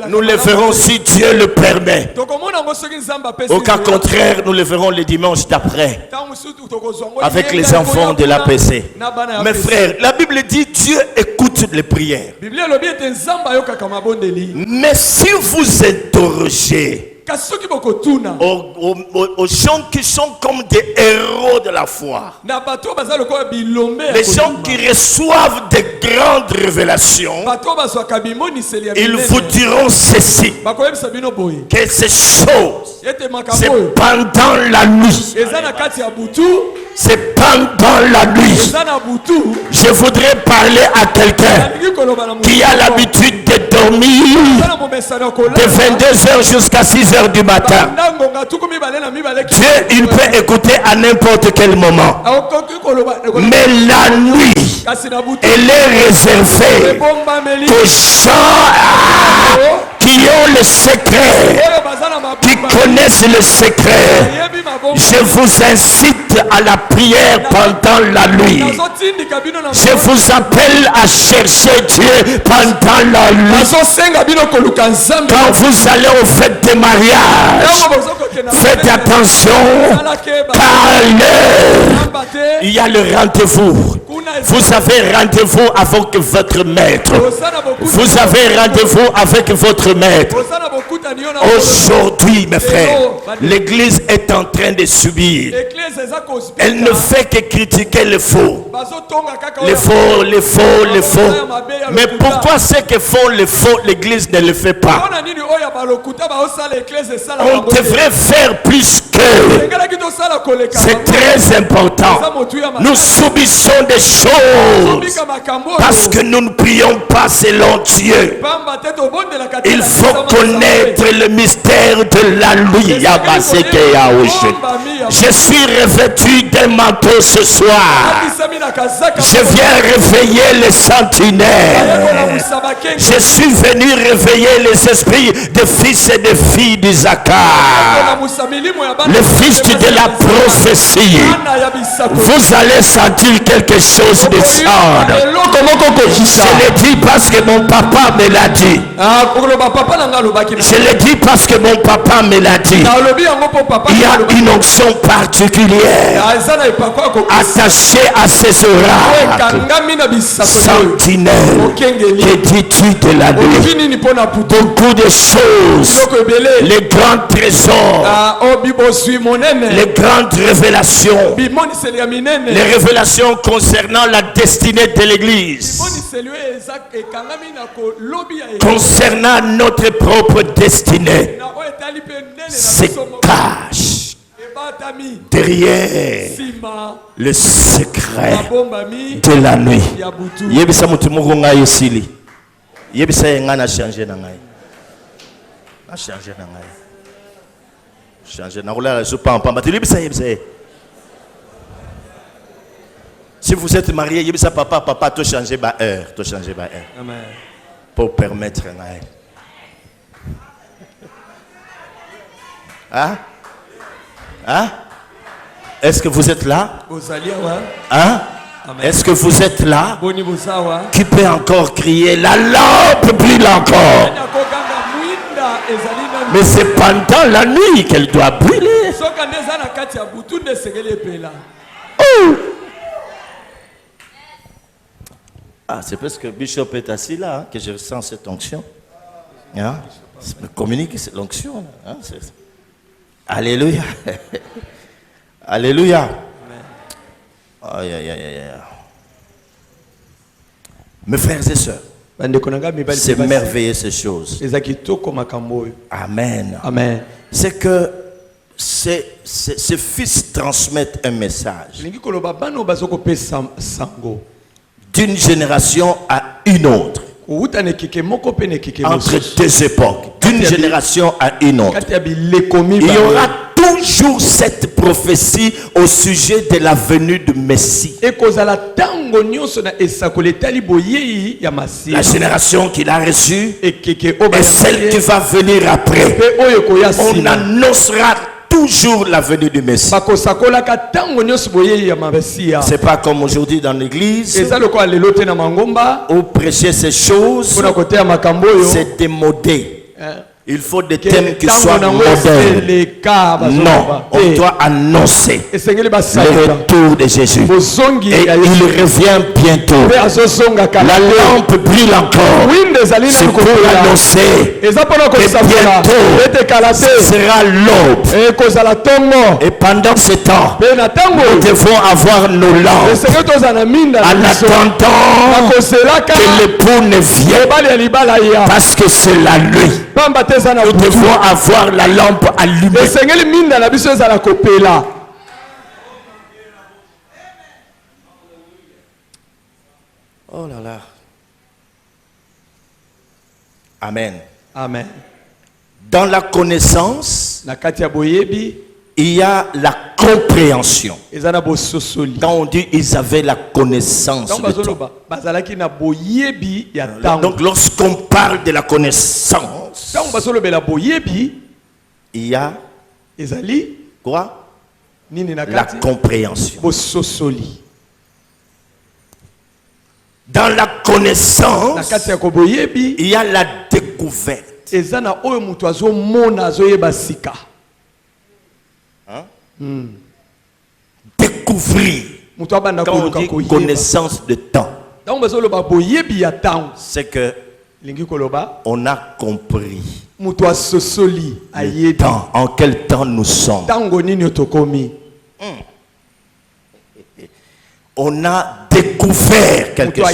Nous le ferons si Dieu le permet. Au cas contraire, nous le ferons le dimanche d'après avec les enfants de l'APC. Mes frères, la Bible dit Dieu écoute les prières. Mais si vous interrogez aux gens qui sont comme des héros de la foi, les gens qui reçoivent de grandes révélations, ils vous diront ceci, que ces choses, c'est pendant la nuit. C'est pendant la nuit. Je voudrais parler à quelqu'un qui a l'habitude de dormir de 22h jusqu'à 6h du matin. Dieu, il peut écouter à n'importe quel moment. Mais la nuit, elle est réservée aux gens qui ont le secret, qui connaissent le secret. Je vous incite à la prière pendant la nuit. Je vous appelle à chercher Dieu pendant la nuit. Quand vous allez aux fêtes de mariage, faites attention, car il y a le rendez-vous. Vous avez rendez-vous avec votre maître. Vous avez rendez-vous avec votre maître. Aujourd'hui, mes frères, l'église est en train de subir. Elle ne fait que critiquer les faux. Les faux, les faux, les faux. Mais pourquoi ceux qui font les faux, l'église ne le fait pas? On devrait faire plus que. C'est très important. Nous subissons des choses parce que nous ne prions pas selon Dieu. Il faut connaître le mystère de la nuit. Je suis revêtu d'un manteau ce soir. Je viens réveiller les sentinelles. Je suis venu réveiller les esprits des fils et des filles d'Isaacar, le fils de la prophétie. Vous allez sentir quelque chose descendre. Je le dis parce que mon papa me l'a dit. Je le dis parce que mon papa me l'a dit. Il y a une onction particulière attachée à ces oracles. Sentinelle, que dis-tu de la nuit? Beaucoup de choses, les grands trésors, les grandes révélations, les révélations concernant la destinée de l'église, concernant notre propre destinée, se cache derrière le secret de la nuit. Yebisa mutumu ngai osili. Yebisa yenga na changer na ngai. Na changer na ngai. Changer na rola je pas en pamba. Yebisa. Si vous êtes marié, yebisa papa to changer ba heure, Amen. Pour permettre ngai. Hein? Est-ce que vous êtes là? Hein? Est-ce que vous êtes là? Qui peut encore crier la lampe brûle encore? Mais c'est pendant la nuit qu'elle doit brûler. Oh! C'est parce que Bishop est assis là que je ressens cette onction. Hein? Me communique cette onction. Hein? Alléluia. Alléluia. Aïe. Mes frères et sœurs, c'est merveilleux ces choses. Amen. C'est que ces fils transmettent un message d'une génération à une autre. Entre deux époques, d'une génération à une autre. Il y aura toujours cette prophétie au sujet de la venue du Messie. La génération qu'il a reçue et celle qui va venir après. On annoncera toujours la venue du Messie. C'est pas comme aujourd'hui dans l'église où prêcher ces choses, c'est démodé. Il faut des thèmes qui soient modernes. Non, on doit annoncer le retour de Jésus. Et il revient bientôt. La lampe brille encore. C'est pour l'annoncer. Et bientôt, ce sera l'aube. Et pendant ce temps, nous devons avoir nos lampes en attendant que l'époux ne vienne. Parce que c'est la nuit. Nous devons avoir la lampe allumée. Oh là là. Amen. Amen. Dans la connaissance, il y a la compréhension. Quand on dit ils avaient la connaissance de tout. Donc lorsqu'on parle de la connaissance, il y a quoi? La compréhension. Dans la connaissance, il y a la découverte. Hein? Découvrir. Quand on dit connaissance de temps, c'est que on a compris le temps, en quel temps nous sommes. On a découvert quelque chose.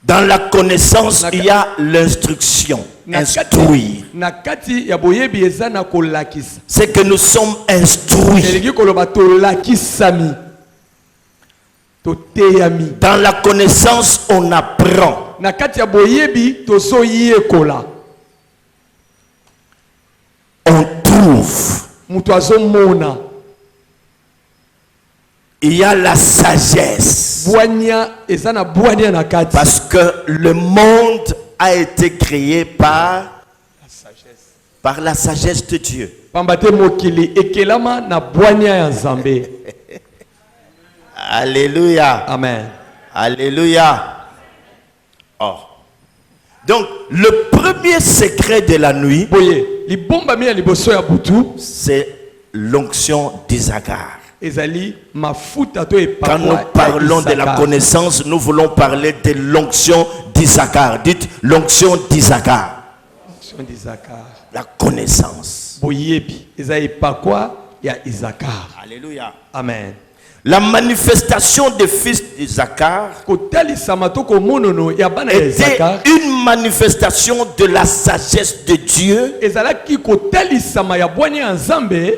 Dans la connaissance, il y a l'instruction. Instruire. C'est que nous sommes instruits. Dans la connaissance, on apprend. On trouve. Il y a la sagesse. Parce que le monde a été créé par la sagesse de Dieu. Alléluia. Amen. Alléluia. Oh. Donc, le premier secret de la nuit, c'est l'onction d'Isaacar. Quand nous parlons de la connaissance, nous voulons parler de l'onction d'Isaacar. Dites l'onction d'Isaacar. La connaissance. Alléluia. Amen. La manifestation des fils d'Isaacar était une manifestation de la sagesse de Dieu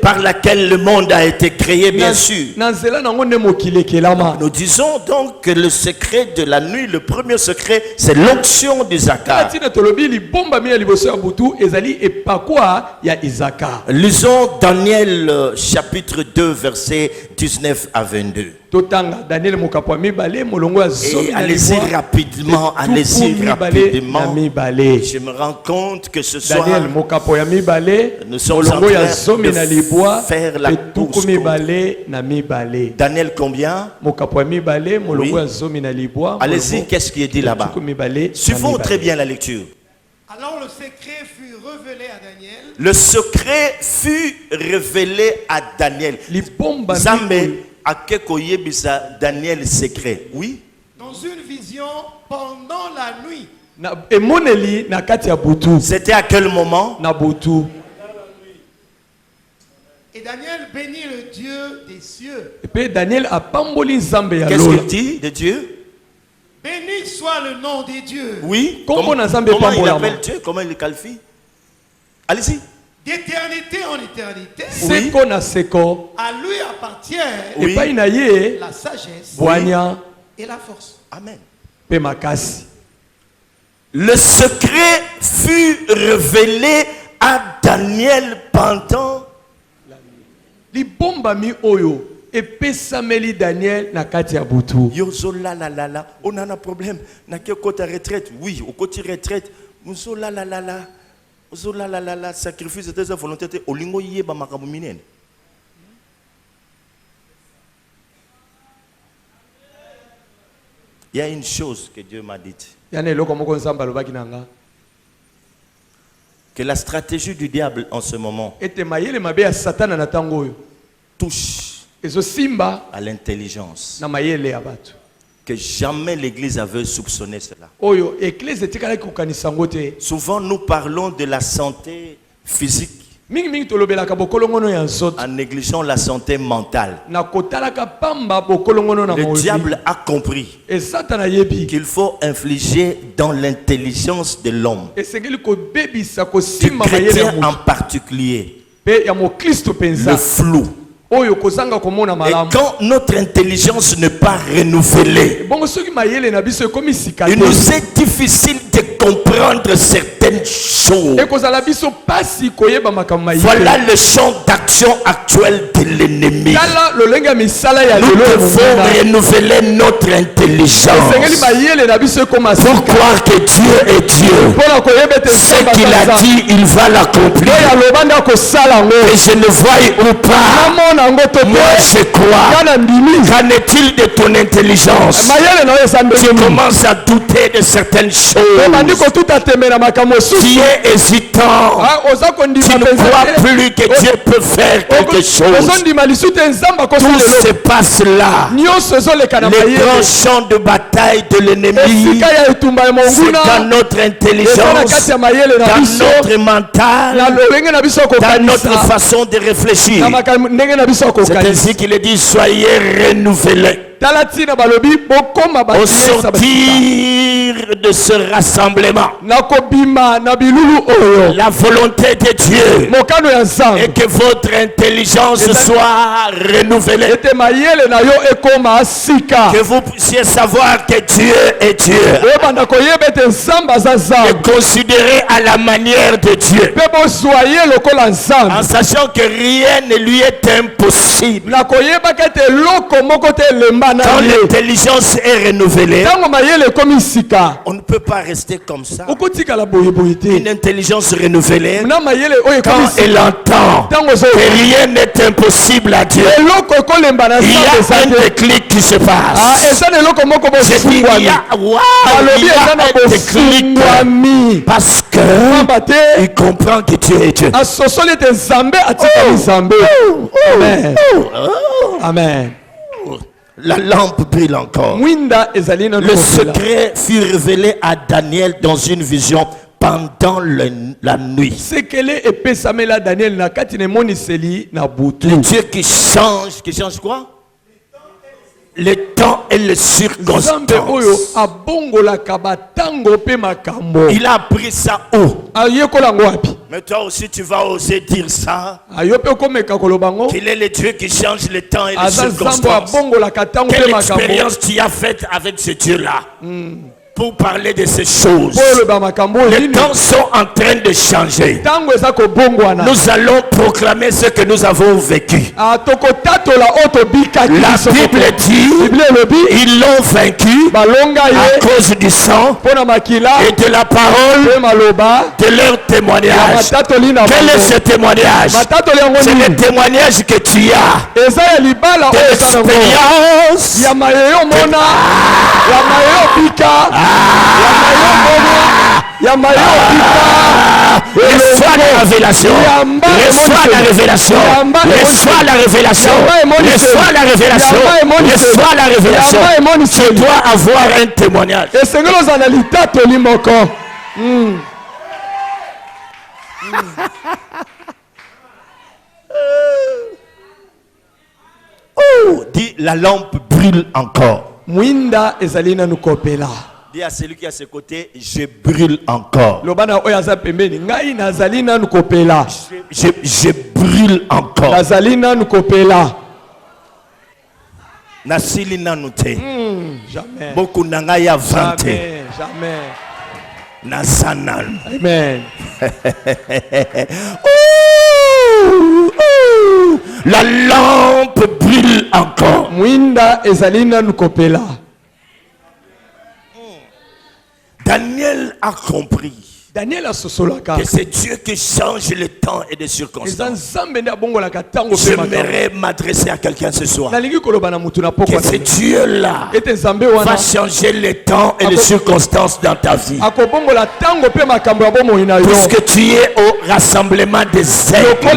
par laquelle le monde a été créé, bien sûr. Nous disons donc que le secret de la nuit, le premier secret, c'est l'onction d'Isaacar. Lisons Daniel chapitre 2, versets 19 à 22. Et allez-y rapidement, Je me rends compte que ce soir, nous sommes en train de faire la course. Daniel combien? Oui. Allez-y, qu'est-ce qui est dit là-bas? Suivons très bien la lecture. Alors le secret fut révélé à Daniel. Le secret fut révélé à Daniel. Zambé a kekoyebisa Daniel secret. Oui. Dans une vision pendant la nuit. C'était à quel moment? Et Daniel bénit le Dieu des cieux. Qu'est-ce qu'il dit de Dieu? Béni soit le nom des dieux. Oui. Comment il appelle Dieu? Comment il le qualifie? Allez-y. D'éternité en éternité. Oui. À lui appartient la sagesse et la force. Amen. Le secret fut révélé à Daniel pendant libomba mi oyo epesameli Daniel na kati ya butu. yozo la la la la, on a un problème. Na ke kota retraite, oui, au côté retraite, muso la la la la, muso la la la la, sacrifice de sa volonté, olingo yeba makabu minene. Il y a une chose que Dieu m'a dite. Yana eloko moko nzamba lobaki nanga. Que la stratégie du diable en ce moment Ete mayele mabe ya satana na tango oyo. touche Ezo simba à l'intelligence. na mayele ya batu. Que jamais l'église avait soupçonné cela. Oyo église tikala kokanisa ngo te. Souvent nous parlons de la santé physique Mingi mingi tolobelaka bokolongono ya nzoto. en négligeant la santé mentale. Na kotalaka pamba bokolongono na Le moyo. diable a compris Et satana yebi. qu'il faut infliger dans l'intelligence de l'homme, Esengeli ko bebisa ko du simba mayele ya chrétien en mutu. particulier, Pe ya mo Kristo le penza. flou. Oyo kozanga komona Et malamu. quand notre intelligence n'est pas renouvelée, Bongo soki mayele na biso ekomi sika il te. nous est difficile de comprendre certaines choses. Ekozala biso pasi koyeba makambo mayele. Voilà le champ d'action actuel de l'ennemi. Tala lolenge ya misala ya Nous lelo devons mongana. renouveler notre Esengeli intelligence mayele na biso ekoma pour sika. croire que Dieu est Dieu. Mpona koyeba ete Ce Nzambe qu'il a aza dit, il va l'accomplir. oyo aloba nde akosala yango. Que je le voie ou pas, Namona yango to moi te. je crois. Kana ndimi. Qu'en est-il de ton intelligence? Mayele na oyo eza Tu ndenge. commences à douter de certaines Obandi choses. kotuta tembe na makambo Tu mosusu. es hésitant. Oza Tu kondima ne penza crois te. plus que Dieu peut faire quelque chose. ozondima lisu te Nzambe akosala Tout se eloko. passe là. Nyonso ezoleka na Les mayele. grands champs de bataille de l'ennemi, Esika ya etumba ya c'est monguna. dans notre Eza na intelligence, kati ya mayele na dans biso. notre Na mental, lolenge na biso dans notre kokanisa. façon de réfléchir. Na makambo ndenge na biso C'est kokanisa. ainsi qu'il est dit, soyez renouvelés. Tala tina balobi bokoma Au batiesa basika. sortir de ce rassemblement, Na kobima na bilulu oyo. la volonté de Dieu Mokano ya est Nzambe. que votre intelligence soit renouvelée, Ete mayele na yo ekoma sika. que vous puissiez savoir que Dieu est Dieu, Oyebanda koyeba ete Nzambe aza et Nzambe. considérer à la manière de Dieu, Pe bozwa ye lokola en Nzambe. sachant que rien ne lui est impossible. Na koyebaka ete eloko moko te elemba na Quand ye. l'intelligence est renouvelée, Ntango mayele ekomi sika. on ne peut pas rester comme ça. Okotikala boyeboye te. Une intelligence renouvelée, Na mayele oyo ekomi quand elle sika. entend Ntango que ozoyoka. rien n'est impossible à Dieu, Eloko ekolemba na il y Nzambe a eza un te. déclic qui se passe. Eza na eloko moko Je dis, il y bofungwami. a, wow, Balobi il y eza a na un déclic bofungwami. parce que Pamba te il comprend que Dieu est Dieu. asosoli ete Nzambe atikali Nzambe. Amen. Amen. La lampe brille encore. Mwinda ezali na Le secret fut révélé à Daniel dans une vision pendant la nuit. sekele epesamela Daniel na kati na emoniseli na butu. Le Dieu qui change quoi? Le temps et les Nzambe oyo circonstances. abongolaka batango pe makambo. Il a appris ça où? Ayekola ngo wapi? Mais toi aussi tu vas oser dire ça. Ayo pe komeka koloba ngo. Qu'il est le Dieu qui change le temps et les Aza Nzambe circonstances. abongolaka tango pe Quelle makambo. expérience tu as faite avec ce Dieu-là pour parler de ces choses? Po oloba makambo Les nini? temps sont en train de changer. Tango eza kobongwana. Nous allons proclamer ce que nous avons vécu. Tokotatola oto bikaki. La Bible dit, Bible elobi ils l'ont vaincu balonga à ye cause du sang pona makila et de la parole pe maloba de leur ya témoignage. matatoli na Quel est bango. ce témoignage? Matatoli yango C'est le nini? témoignage que tu as Eza ya libala de oyo eza nango. l'expérience Ya mayeyo mona, ya mayeyo bika, ya mayeyo mona, ya mayeyo bika. Reçois la révélation. Yamba Reçois la emoniseli. révélation. Yamba Reçois la révélation. Yamba emoniseli. Reçois la révélation. Yamba emoniseli. Reçois la révélation. Yamba emoniseli. Tu dois avoir un témoignage. Esengeli ozala na litatoli moko. Oh, dis, la lampe brûle encore. Mwinda ezali nanu kopela. Dis à celui qui est à ses côtés, je brûle encore. Lobana oyo aza pembeni. Ngai nazali nanu kopela. Je brûle encore. Nazali nanu kopela. Nasili nanu te. Jamais. Beaucoup nanga ya 20. Jamais. Jamais. Nasanal. Amen. La lampe brûle encore. Mwinda ezalina nukopela. Daniel a compris Daniel a sosolaka. que c'est Dieu qui change le temps et les circonstances. J'aimerais m'adresser à quelqu'un ce soir. Que ce Dieu-là va changer le temps et les circonstances dans ta vie. Puisque tu es au rassemblement des aigles, où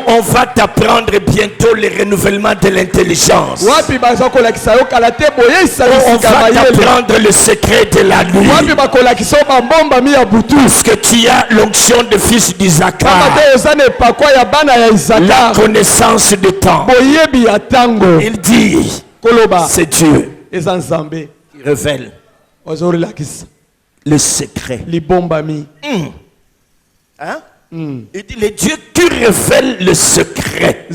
on va t'apprendre bientôt le renouvellement de l'intelligence. Où on va t'apprendre le secret de la nuit. Parce que tu as l'onction de fils d'Isaac, la connaissance du temps. Il dit, c'est Dieu qui révèle le secret. Hein? Il dit, le Dieu qui révèle le secret.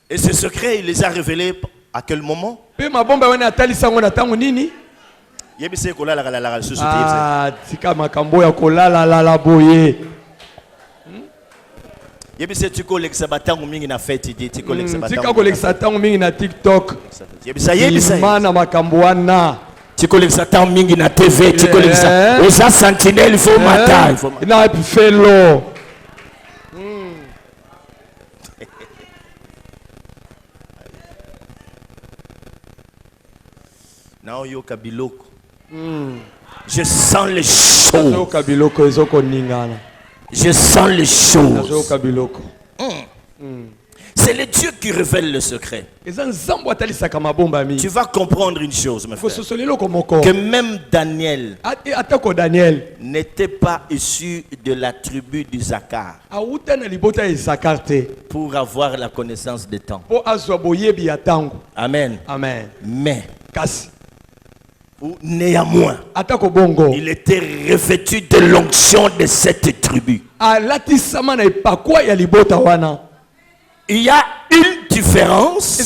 Et ce secret, il les a révélés à quel moment? tika makambo ya kolala lala boye. Tika kolekisa tango mingi na TikTok. Mana makambo wana. Tikolekisa tango mingi na TV, tikolekisa. Oza sentinelle il faut matin. Na felo. Now yo kabiloko. Je sens les choses. Je sens les choses. C'est le Dieu qui révèle le secret. Tu vas comprendre une chose, mes frères. Que même Daniel n'était pas issu de la tribu d'Isaacar pour avoir la connaissance des temps. Amen. Amen. Mais néanmoins, il était revêtu de l'onction de cette tribu. Il y a une différence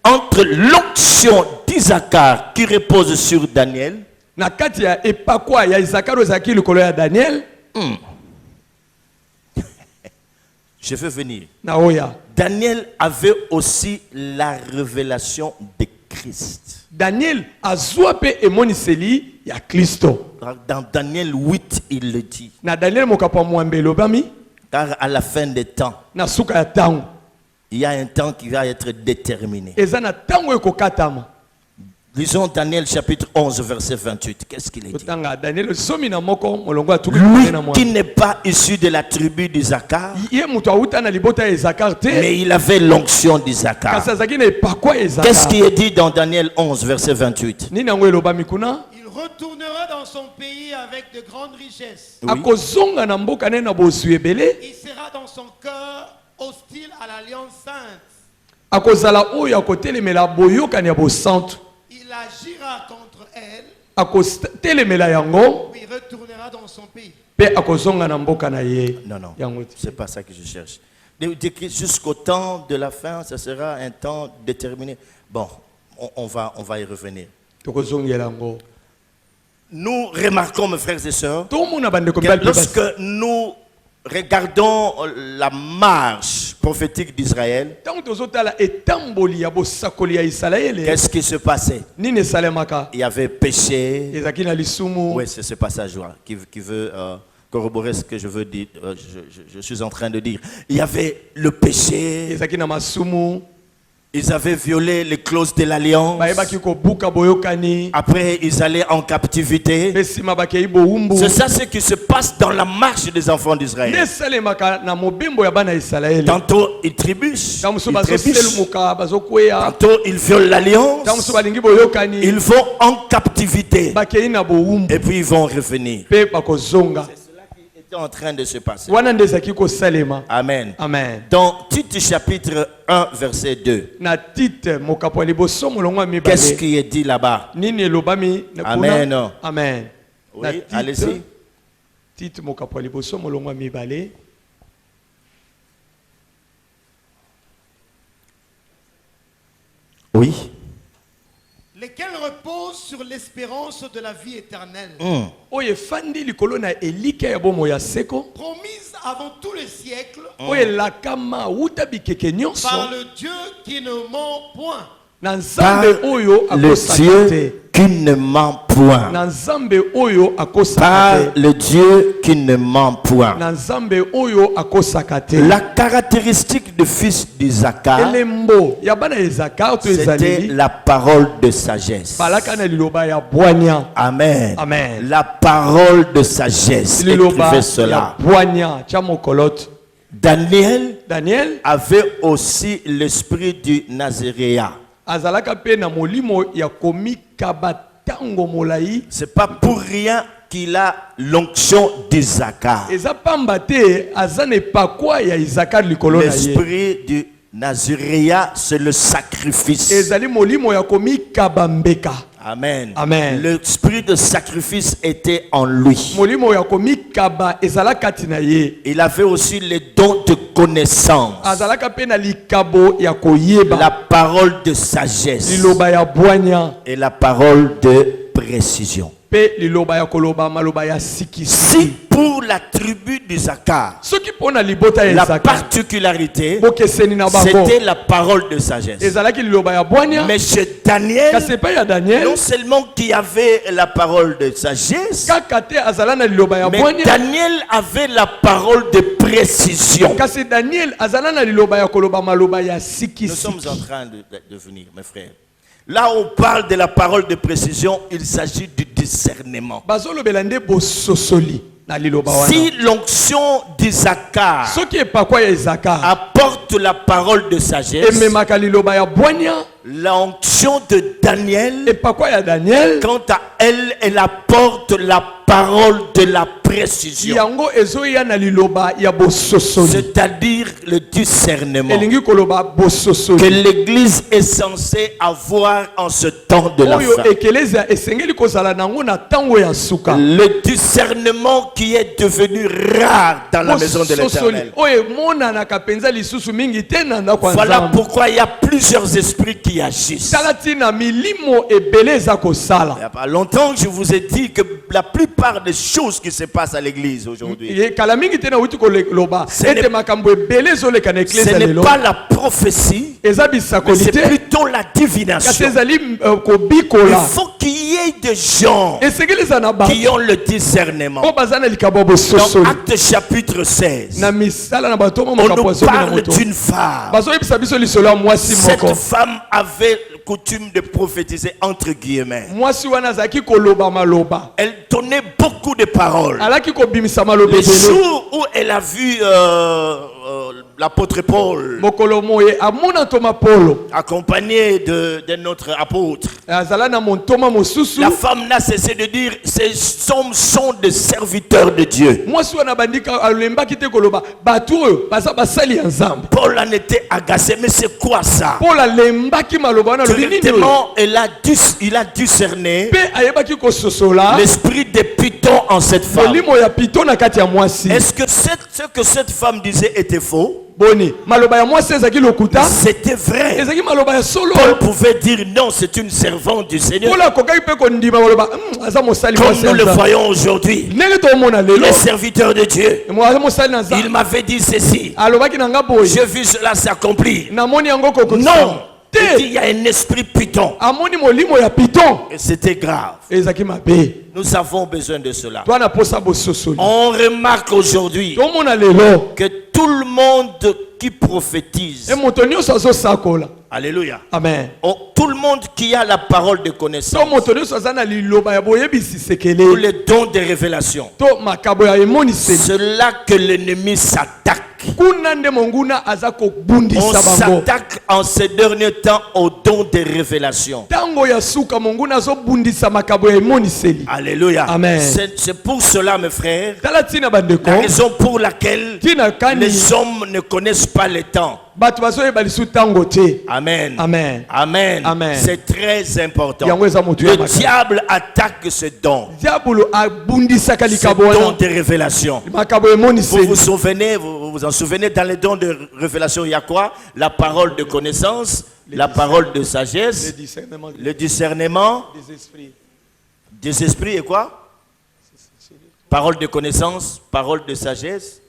entre l'onction d'Isaacar qui repose sur Daniel Je veux venir. Daniel avait aussi la révélation de Christ. Daniel azwape emoniseli ya Kristo. Dans Daniel 8, il le dit. Na Daniel mokapa mwambelo bami. Car à la fin des temps, na suka ya tango, il y a un temps qui va être déterminé. Ezana tango ekokatama. Lisons Daniel chapitre 11 verset 28. Qu'est-ce qu'il est dit? Lui qui n'est pas issu de la tribu d'Isaacar, mais il avait l'onction d'Isaacar. Qu'est-ce qui est dit dans Daniel 11 verset 28? Il retournera dans son pays avec de grandes richesses. Oui. Il sera dans son cœur hostile à l'alliance sainte. Il agira contre elle. Il retournera dans son pays. Non, c'est pas ça que je cherche. Jusqu'au temps de la fin, ce sera un temps déterminé. Bon, on va y revenir. Nous remarquons, mes frères et sœurs, que lorsque nous regardons la marche prophétique d'Israël, qu'est-ce qui se passait? Il y avait péché. Oui, c'est ce passage-là qui veut corroborer ce que je veux dire. Je suis en train de dire. Il y avait le péché. Ils avaient violé les clauses de l'alliance. Après, ils allaient en captivité. C'est ça ce qui se passe dans la marche des enfants d'Israël. Tantôt, ils trébuchent. Tantôt, ils violent l'alliance. Ils vont en captivité. Et puis, ils vont revenir. En train de se passer. Amen. Amen. Dans Tite chapitre 1 verset 2. Qu'est-ce qui est dit là-bas? Amen. Amen. Oui, allez-y. Tite oui. repose sur l'espérance de la vie éternelle, oyo efandi likolo na elika ya bomoi ya seko, promise avant tous les siècles oyo elakama wuta bikeke nyonso par le Dieu qui ne ment point. na Par nzambe oyo le akosaka Dieu te, qui ne ment point. na nzambe oyo akosaka Par te, le Dieu qui ne ment point. na nzambe oyo akosaka te. La caractéristique du fils d'Isaacar, elembo ya bana ezaka to c'était ezaleli la parole de sagesse. balaka na liloba ya bwanya. Amen. Amen. La parole de sagesse. Liloba Écrivez ya cela. bwanya tia mokolote. Daniel Daniel avait aussi l'esprit du Nazaréen. azalaka pe na molimo ya komikaba tango molai. C'est pas pour rien qu'il a l'onction d'Isaacar. Eza pamba te aza na epakwa ya Isaka likolo na ye. L'esprit du Nazaréen, c'est le sacrifice. Ezali molimo ya komikaba mbeka. Amen. Amen. L'esprit de sacrifice était en lui. Molimo ya komikaba ezalaka tina ye. Il avait aussi les dons de connaissance. Azalaka pe na likabo ya koyeba. La parole de sagesse. Liloba ya bwanya. Et la parole de précision. Pe liloba ya koloba maloba ya sikisi. Si pour la tribu d'Isaacar, Soki pona libota ya la Isaka. particularité, Bokeseni na bango. c'était la parole de sagesse. Ezalaki liloba ya bwanya. Mais chez Daniel, Kasi pa ya Daniel. non seulement qu'il y avait la parole de sagesse, Kaka te azala na liloba ya mais bwanya. Daniel avait la parole de précision. Kasi Daniel azala na liloba ya koloba maloba ya Nous sikisi. sommes en train de venir, mes frères. Là où on parle de la parole de précision, il s'agit du discernement. Bazolobela nde bososoli na liloba wana. Si l'onction d'Isaacar Soki epakwa ya Isaka apporte la parole de sagesse, ememaka liloba ya bwanya, l'onction de Daniel, epakwa ya Daniel quant à elle, elle apporte la parole de la précision, yango ezoya na liloba ya bososoli. c'est-à-dire le discernement Elingi koloba que bososoli. l'Église est censée avoir en ce temps de la Oyo fin. ekelezia esengeli kozala nango na tango ya suka. Le discernement qui est devenu rare dans la maison de l'Éternel. Oyo monanaka penza lisusu mingi te na ndako ya Voilà Nzambe. pourquoi il y a plusieurs esprits qui agissent. Tala tina milimo ebele eza Il n'y kosala. a pas longtemps que je vous ai dit que la plupart des choses qui se passent à l'église aujourd'hui, Kala mingi te na wuti koloba Ce n'est- ete makambo ebele ezoleka na ce eklezia n'est lelo. pas la prophétie, Eza mais bisakoli c'est te. plutôt la Kasi divination. ezali Il kobikola. faut qu'il y ait des gens Esengeli eza na qui bato ont le discernement. oyo baza na likabo ya Dans bososoli. Actes chapitre 16, Na misala na bato oyo on makambo nous azomi na parle moto. d'une femme. Bazoyebisa biso lisolo ya mwasi Cette moko. femme avait coutume de prophétiser entre guillemets. Mwasi wana azalaki koloba maloba. Elle donnait beaucoup de paroles. Alaki kobimisa maloba Le ebele. jour où elle a vu l'apôtre Paul Mokolo moye amona ntoma Polo. accompagné d'un autre apôtre, Azala na montoma mosusu. la femme n'a cessé de dire ces hommes sont des serviteurs de Dieu. Mwasi wana bandika alembaki te koloba bato oyo baza basali ya Nzambe. Paul en était agacé, mais c'est quoi ça? Paul alembaki maloba wana lobi nini oyo. Directement, il a discerné Pe ayebaki kososola l'esprit de Python en cette femme. molimo ya pito na kati ya mwasi. Est-ce que ce que cette femme disait était faux? Boni maloba ya mwasi ezaki lokuta. C'était vrai. Ezaki maloba ya solo. Paul pouvait dire non, c'est une servante du Seigneur. Paul akokaki pe kondima maloba aza mosali Comme mwasi ya nous le Nzambe. voyons aujourd'hui, Ndenge tomona lelo. les serviteurs de Dieu, Mwa mosali na il Nzambe. m'avait dit ceci. Alobaki na nga boye. J'ai vu cela s'accomplir. Namoni yango koko. Non, il dit, Te. il y a un esprit Python. Amoni molimo ya piton. Et c'était grave. Ezaki mabe. Nous avons besoin de cela. Toi na posa bososoli. On remarque aujourd'hui Tomona lelo. que tout le monde qui prophétise, E moto nyonso azosakola. alléluia, Amen. oh, tout le monde qui a la parole de To connaissance, moto nyonso aza na liloba ya boyebisi tous sekele. les dons de révélation, To makabo ya emoniseli. c'est là que l'ennemi s'attaque. Kuna nde monguna aza On kobundisa bango. s'attaque en ces derniers temps aux dons de révélation. Tango ya suka monguna azobundisa makabo ya emoniseli. Alléluia. Amen. C'est pour cela, mes frères, Tala tina bandeko. la raison pour laquelle Tina kani les hommes ne connaissent pas le temps. bato bazoyeba lisu tango te. Amen. Amen. Amen. Amen. C'est très important. Yango eza motu ya Le makabo. diable attaque ce don. Diabolo abundisaka Ce likabo don wana. de révélation. Makabo ya Vous vous emoniseli. souvenez, vous vous en souvenez, dans les dons de révélation, il y a quoi? La parole de connaissance, la parole de sagesse, le discernement des esprits. des esprits et quoi? Parole de connaissance, parole de sagesse,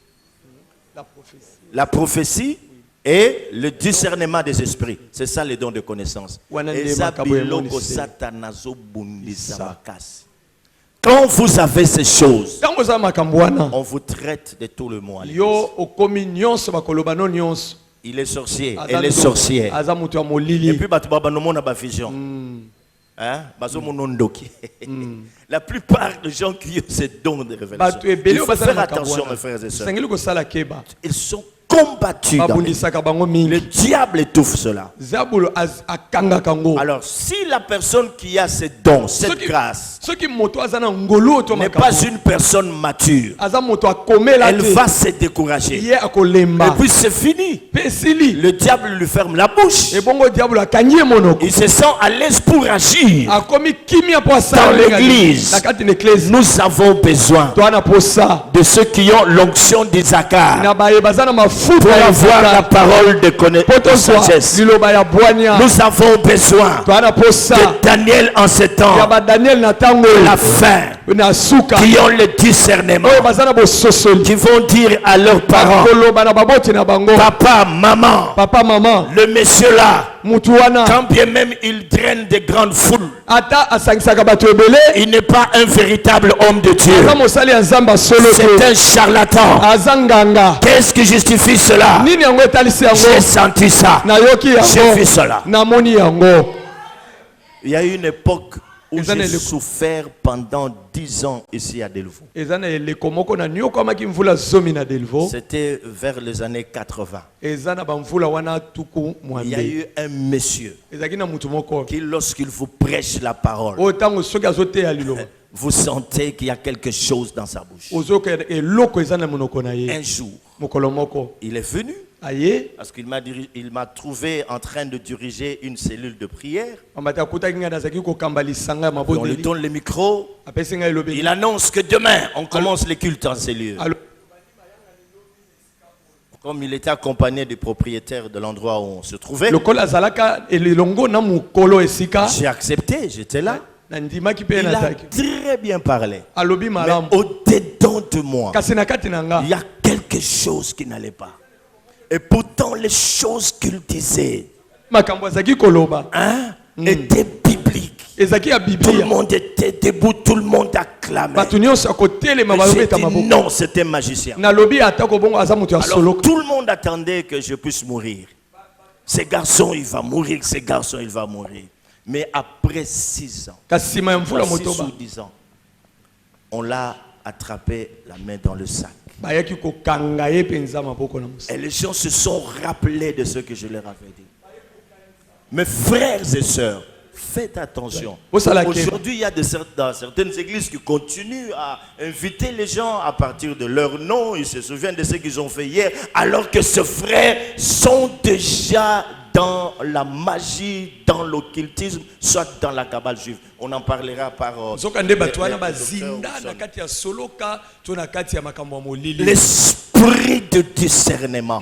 la prophétie et le discernement des esprits. C'est ça les dons de connaissance. Quand vous avez ces choses, on vous traite de tout le monde. Il est sorcier, elle est sorcière. Et puis, on a une vision. Hein? La plupart des gens qui ont ces dons de révélation, il faut faire attention, mes frères et sœurs. Ils sont combattus. Le diable étouffe cela. Alors, si la personne qui a ces dons, cette grâce, n'est pas une personne mature, elle va se décourager. Et puis c'est fini. Le diable lui ferme la bouche. Il se sent à l'aise pour agir. Dans l'église, nous avons besoin de ceux qui ont l'onction d'Isaacar pour avoir la parole de sagesse. Nous avons besoin de Daniel en ce temps, la fin, qui ont le discernement, qui vont dire à leurs parents, papa, maman, le monsieur là, quand bien même il draine des grandes foules, il n'est pas un véritable homme de Dieu. C'est un charlatan. Qu'est-ce qui justifie cela? J'ai senti ça. J'ai vu cela. Il y a eu une époque où j'ai souffert pendant 10 ans ici à Delvaux. C'était vers les années 80. Il y a eu un monsieur qui, lorsqu'il vous prêche la parole, vous sentez qu'il y a quelque chose dans sa bouche. Un jour, il est venu parce qu'il m'a trouvé en train de diriger une cellule de prière. On lui donne le micro. Il annonce que demain, on commence les cultes en cellule. Comme il était accompagné du propriétaire de l'endroit où on se trouvait, j'ai accepté, j'étais là. Il a très bien parlé. Mais au-dedans de moi, il y a quelque chose qui n'allait pas. Et pourtant, les choses qu'il disait étaient bibliques. Tout le monde était debout, tout le monde acclamait. J'ai dit non, c'était un magicien. Alors, tout le monde attendait que je puisse mourir. Ce garçon, il va mourir, ce garçon, il va mourir. Mais après 6 ans, 6 ou 10 ans, on l'a attrapé la main dans le sac. Et les gens se sont rappelés de ce que je leur avais dit. Mes frères et sœurs, faites attention. Aujourd'hui, il y a dans certaines églises qui continuent à inviter les gens à partir de leur nom. Ils se souviennent de ce qu'ils ont fait hier, alors que ces frères sont déjà dans la magie, dans l'occultisme, soit dans la cabale juive. On en parlera par l'esprit de discernement,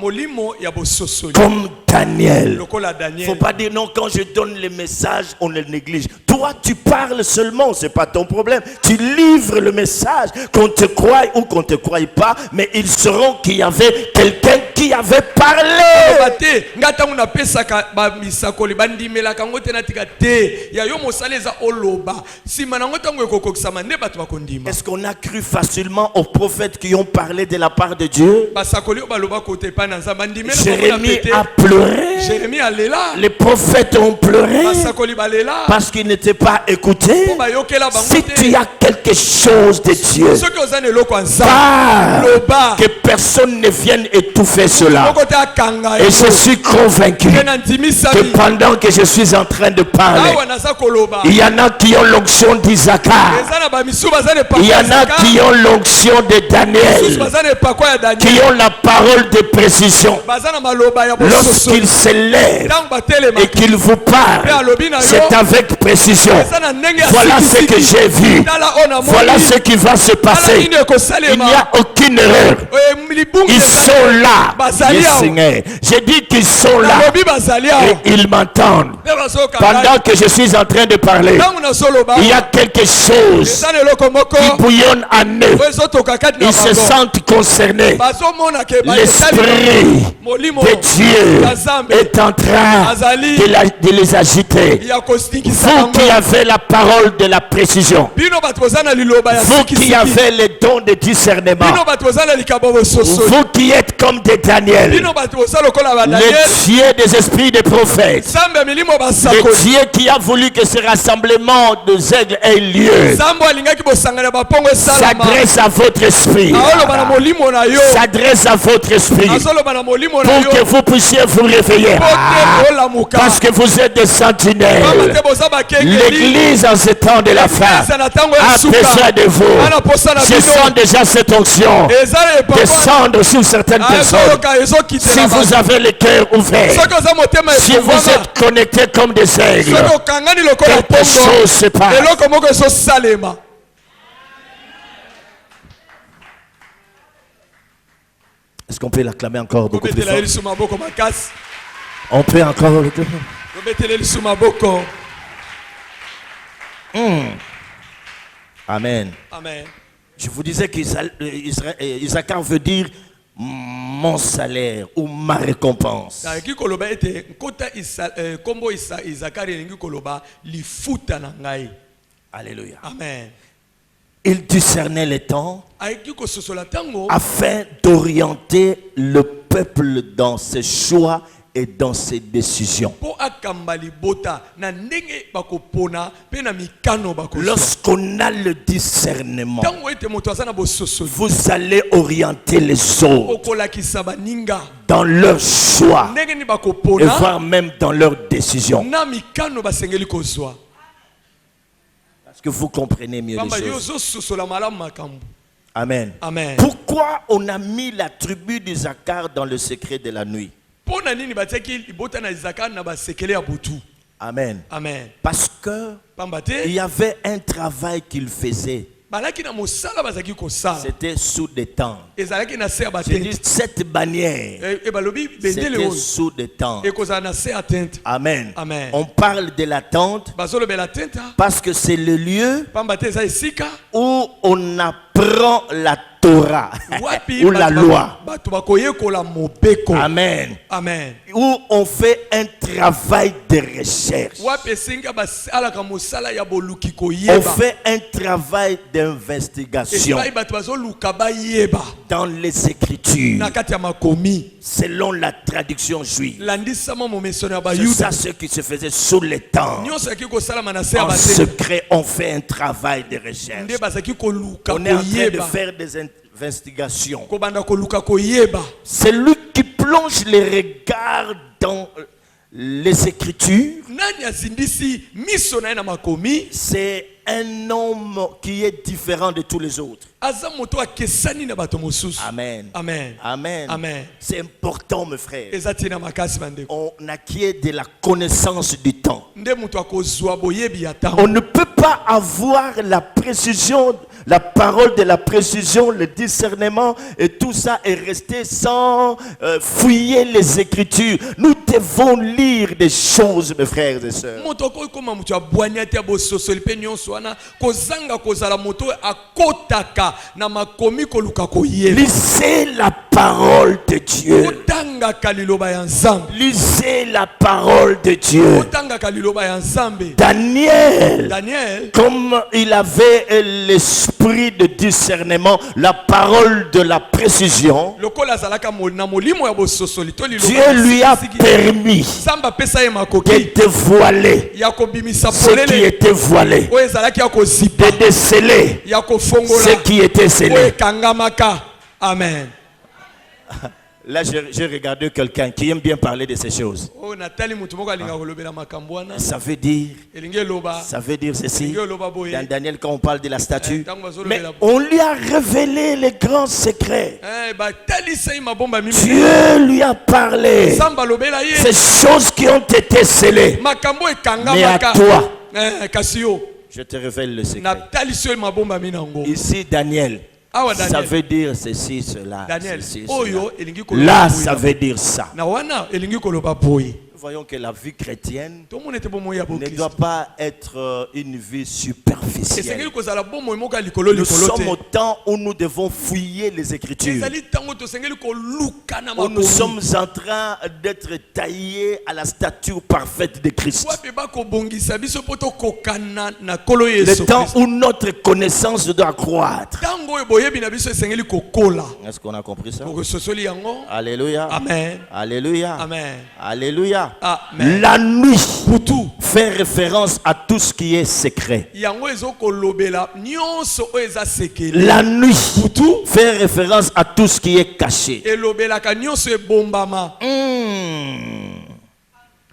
comme Daniel. Il ne faut pas dire non, quand je donne les messages, on le néglige. Toi, tu parles seulement, ce n'est pas ton problème. Tu livres le message, qu'on te croie ou qu'on ne te croie pas, mais ils sauront qu'il y avait quelqu'un qui avait parlé. Est-ce qu'on a cru facilement aux prophètes qui ont parlé de la part de Dieu? Jérémie a pleuré. Les prophètes ont pleuré parce qu'ils n'étaient pas écoutés. Si tu as quelque chose de Dieu, parle, que personne ne vienne étouffer cela. Et je suis convaincu que pendant que je suis en train de parler, il y en a qui ont l'onction d'Isaacar, il y en a qui ont l'onction de Daniel, qui ont la parole de précision. Lorsqu'il se lève et qu'il vous parle, c'est avec précision. précision. Voilà ce que j'ai vu. Voilà ce qui va se passer. Il n'y a aucune erreur. Ils sont là. Yes, Seigneur. J'ai dit qu'ils sont là. Et ils m'entendent. Pendant que je suis en train de parler, il y a quelque chose qui bouillonne en eux. Ils se sentent concernés. L'esprit de Dieu est en train de les agiter. Vous qui avez la parole de la précision, vous qui avez les dons de discernement, vous qui êtes comme des Daniel, le Dieu des esprits des prophètes, le Dieu qui a voulu que ce rassemblement de aigles ait lieu, s'adresse à votre esprit, s'adresse à votre esprit, pour que vous puissiez vous réveiller, parce que vous êtes des sentinelles. L'église en ce temps de la fin a besoin de vous. Je sens déjà cette onction descendre sur certaines personnes. Si vous avez le cœur ouvert, si vous êtes connectés comme des aigles, quelque chose se passe. Est-ce qu'on peut l'acclamer encore beaucoup plus fort? On peut encore l'acclamer. Amen. Amen. Je vous disais qu'Isaacar veut dire mon salaire ou ma récompense. Alléluia. Amen. Il discernait les temps afin d'orienter le peuple dans ses choix et dans ses décisions. Lorsqu'on a le discernement, vous allez orienter les autres dans leurs choix et voire même dans leurs décisions. Parce que vous comprenez mieux les choses. Amen. Amen. Pourquoi on a mis la tribu d'Isaacar dans le secret de la nuit? Amen. Amen. Parce que il y avait un travail qu'il faisait. C'était sous des tentes. J'ai dit cette bannière, c'était sous des tentes. Amen. Amen. On parle de la tente parce que c'est le lieu où on apprend la Torah ou la loi. Amen. Amen. Où on fait un travail de recherche. On fait un travail d'investigation dans les Écritures selon la traduction juive. C'est ça ce qui se faisait sous les temps. En secret, on fait un travail de recherche. On est en train de faire des investigations. C'est lui qui plonge les regards dans les Écritures. C'est un homme qui est différent de tous les autres. Amen. Amen. Amen. Amen. C'est important, mes frères. On acquiert de la connaissance du temps. On ne peut pas avoir la précision, la parole de la précision, le discernement et tout ça et rester sans fouiller les Écritures. Nous devons lire des choses, mes frères et sœurs. Lisez la parole de Dieu. Lisez la parole de Dieu. Daniel, comme il avait l'esprit de discernement, la parole de la précision, Dieu lui a permis de dévoiler ce qui était voilé, de déceler ce qui était scellé. Amen. Là, j'ai regardé quelqu'un qui aime bien parler de ces choses. Ça veut dire ceci. Dans Daniel, quand on parle de la statue, mais on lui a révélé les grands secrets. Dieu lui a parlé ces choses qui ont été scellées. Mais à toi, Kasio. Je te révèle le secret. Na talisio mabomba minango. Ici, Daniel. Awa Ça Daniel. veut dire ceci, cela. Daniel. Ceci, Oyo cela. elingi koloba. Là, ça veut dire ça. Na wana elingi koloba boye. Nous voyons que la vie chrétienne To monete bomo ya bo ne Christ. doit pas être une vie superficielle. Esengeli kozala bomo moka likolo Nous likolo sommes au te. temps où nous devons fouiller les Écritures. Ezali tango to sengeli ko luka na Où nous mabomi. sommes en train d'être taillés à la stature parfaite de Christ. Wapi ba ko bongisa biso poto kokana na kolo Le Yesu temps Christ. où notre connaissance doit croître. Tango e boyebi na biso esengeli kokola. Est-ce qu'on a compris ça? Ko sosoli yango. Alléluia. Amen. Alléluia. Amen. Alléluia. Amen. La nuit Putu. fait référence à tout ce qui est secret. Yango ezoko lobela nyonso oyo eza sekeli. La nuit fait référence à tout ce qui est caché. Elobelaka nyonso ebombama.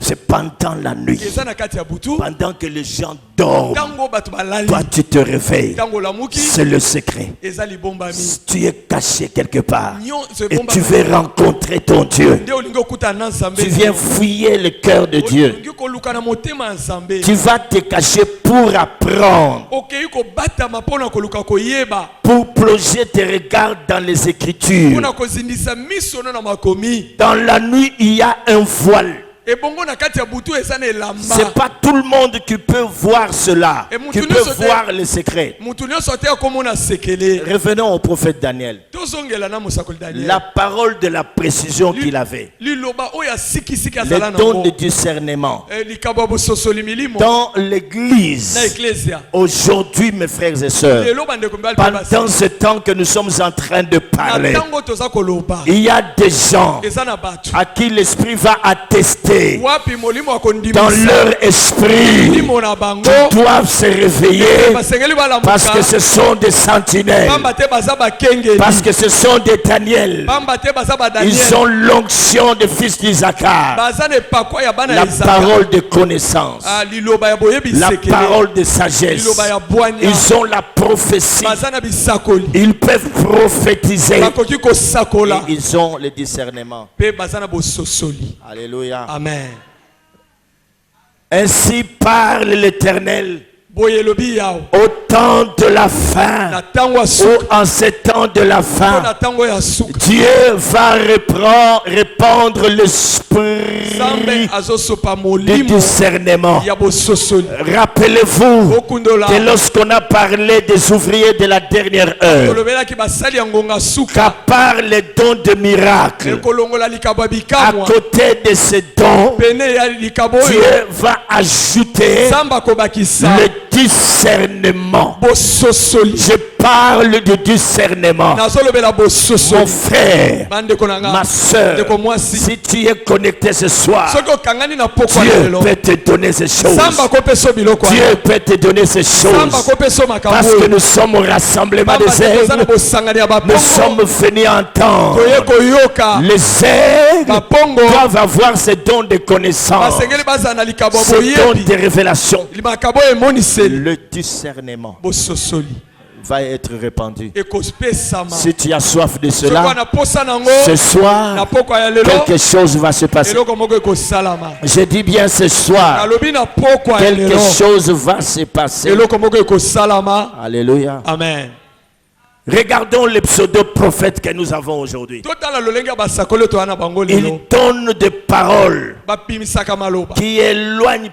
C'est pendant la nuit, Eza na kati ya butu. pendant que les gens dorment, Tango bato balali. toi tu te réveilles. Tango lamuki. C'est le secret. Eza libombami. Tu es caché quelque part Nyonso et ebombami. tu veux rencontrer ton Dieu. Nde olingi okuta na Nzambe. Tu viens fouiller le cœur de Dieu. Olingi koluka na motema ya Nzambe. Tu vas te cacher pour apprendre, Okei kobatama mpona koluka koyeba. pour plonger tes regards dans les Écritures. Mpona kozindisa miso no na makomi. Dans la nuit, il y a un voile. Ebongo na kati ya butu eza na elamba. C'est pas tout le monde qui peut voir cela, Et qui peut voir le secret. Mutu nyonso te akomona sekele. Revenons au prophète Daniel. Tozongela na mosakoli Daniel. La parole de la précision qu'il avait, Liloba oyo asikisiki azala le don nango. de discernement. Likabo ya bososoli milimo. Dans Na l'église, eklesia. aujourd'hui, mes frères et sœurs, Lelo bandeko mibali mpe basi. pendant ce temps que nous sommes en train de Na parler, ntango toza koloba. il y a des gens Eza na bato. à qui l'Esprit va attester Wapi molimo akondimisa. dans leur esprit, Molimo na bango. doivent se réveiller Basengeli balamuka. parce que ce sont des sentinelles, Pamba te baza bakengeli. parce que ce sont des Daniel. Pamba te baza ba Daniel. Ils ont l'onction de fils d'Isaac, Baza ne pakwa ya bana la ya Isaka. parole de connaissance, Ah, liloba ya boyebi la sekele. parole de sagesse. Liloba ya bwanya. Ils ont la prophétie. Baza na bisakoli. Ils peuvent prophétiser. Bakoki kosakola. Et ils ont le discernement. Pe baza na bososoli. Alléluia. Amen. Ainsi parle l'Éternel Boye lobi yao. au temps de la Na fin. tango ya Ou suka. en ce temps de la Na fin, tango ya suka. Dieu va répandre l'esprit Zambe azosopa du molimo discernement. ya bososoli. Rappelez-vous Okundola. que lorsqu'on a parlé des ouvriers de la dernière heure, Tolobelaki basali ya ngonga qu'à suka. part les dons de miracles, Ekolongola likabo ya à bikamwa. côté de ces dons, Pene ya likabo oyo. Dieu va ajouter Samba kobakisa. le discernement. Bososoli. Je parle du discernement. Nazolobela Mon bososoli. frère, Bandeko na nga. ma soeur, Ndeko mwasi. si tu es connecté ce soir, Soki okangani na pokwa Dieu lelo. peut te donner ces choses. Samba kopeso biloko. Dieu peut te donner ces Samba choses. kopeso makambo. Parce que nous sommes au rassemblement Pamba des te toza na aigles. bosangani ya Nous bapongo. sommes venus entendre. Toye koyoka. Les aigles Bapongo. doivent avoir ce don de connaissance, Basengeli baza na likabo ya ce don boyebi. de révélation. Limakabo emoniseli. Le discernement Bososoli. va être répandu. Ekopesama. Si tu as soif de Soki cela, wana posa nango. ce Na soir, pokwa ya lelo. quelque chose va se passer. Eloko moko ekosalama. Je dis bien ce soir, Nalobi na pokwa ya quelque lelo. chose va se passer. Eloko moko ekosalama. Alléluia. Amen. Regardons les pseudo-prophètes que nous avons aujourd'hui. Totala lolenge ya basakoli to wana bango Ils lelo. donnent des paroles Bapimisaka maloba. qui éloignent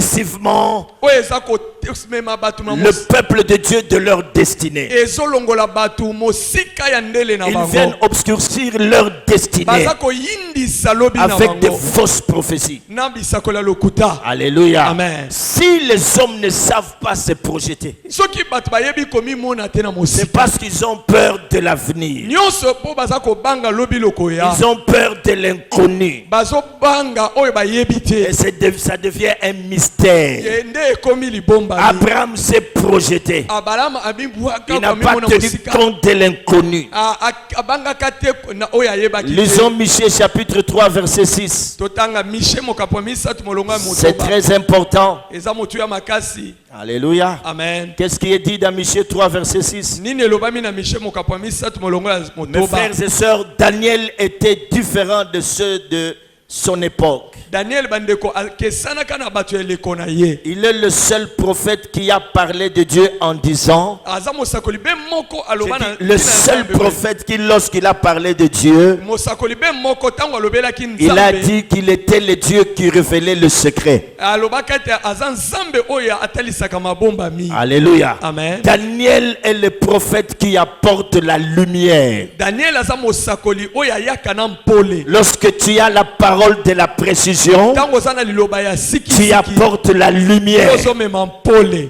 progressivement Oyo eza komema bato na le peuple de Dieu de leur destinée. ezolongola bato mosika ya ndele na Ils bango. viennent obscurcir leur destinée Baza koyindisa lobi na avec des bango. fausses prophéties. Na bisakoli ya lokuta. Alléluia. Amen. Si les hommes ne savent pas se projeter, Soki bato bayebi komimona te na c'est mosika. parce qu'ils ont peur de l'avenir. Nyonso po baza kobanga lobi lokoya. Ils ont peur de l'inconnu. Bazobanga oyo bayebi te. Et ça devient un mystère. Nde ekomi libomba. Abraham s'est projeté. Abalama abibwaka Il n'a pas komimona tenu mosika. compte de l'inconnu. Abangaka te na oyo ayebaki te. Lisons Michée chapitre 3 verset 6. Totanga Mishe mokapo misatu molongo ya C'est motoba. très important. Eza motu ya makasi. Alléluia. Amen. Qu'est-ce qui est dit dans Michée 3 verset 6? Nini elobami na Mishe mokapo misatu molongo ya Mes motoba. frères et sœurs, Daniel était différent de ceux de son époque. Daniel bandeko kesana kana bato eleko na ye. Il est le seul prophète qui a parlé de Dieu en disant, Aza mosakoli be moko aloba na le seul prophète qui, lorsqu'il a parlé de Dieu, mosakoli be moko tango alobela ki nzambe. il a dit qu'il était le Dieu qui révélait le secret. Aloba kate aza nzambe oya atalisaka mabomba mi. Alléluia. Amen. Daniel est le prophète qui apporte la lumière. Daniel aza mosakoli oya yakana mpole. Lorsque tu as la parole de la précision, Tango zana liloba ya siki tu apportes la lumière. Ozo mema mpole.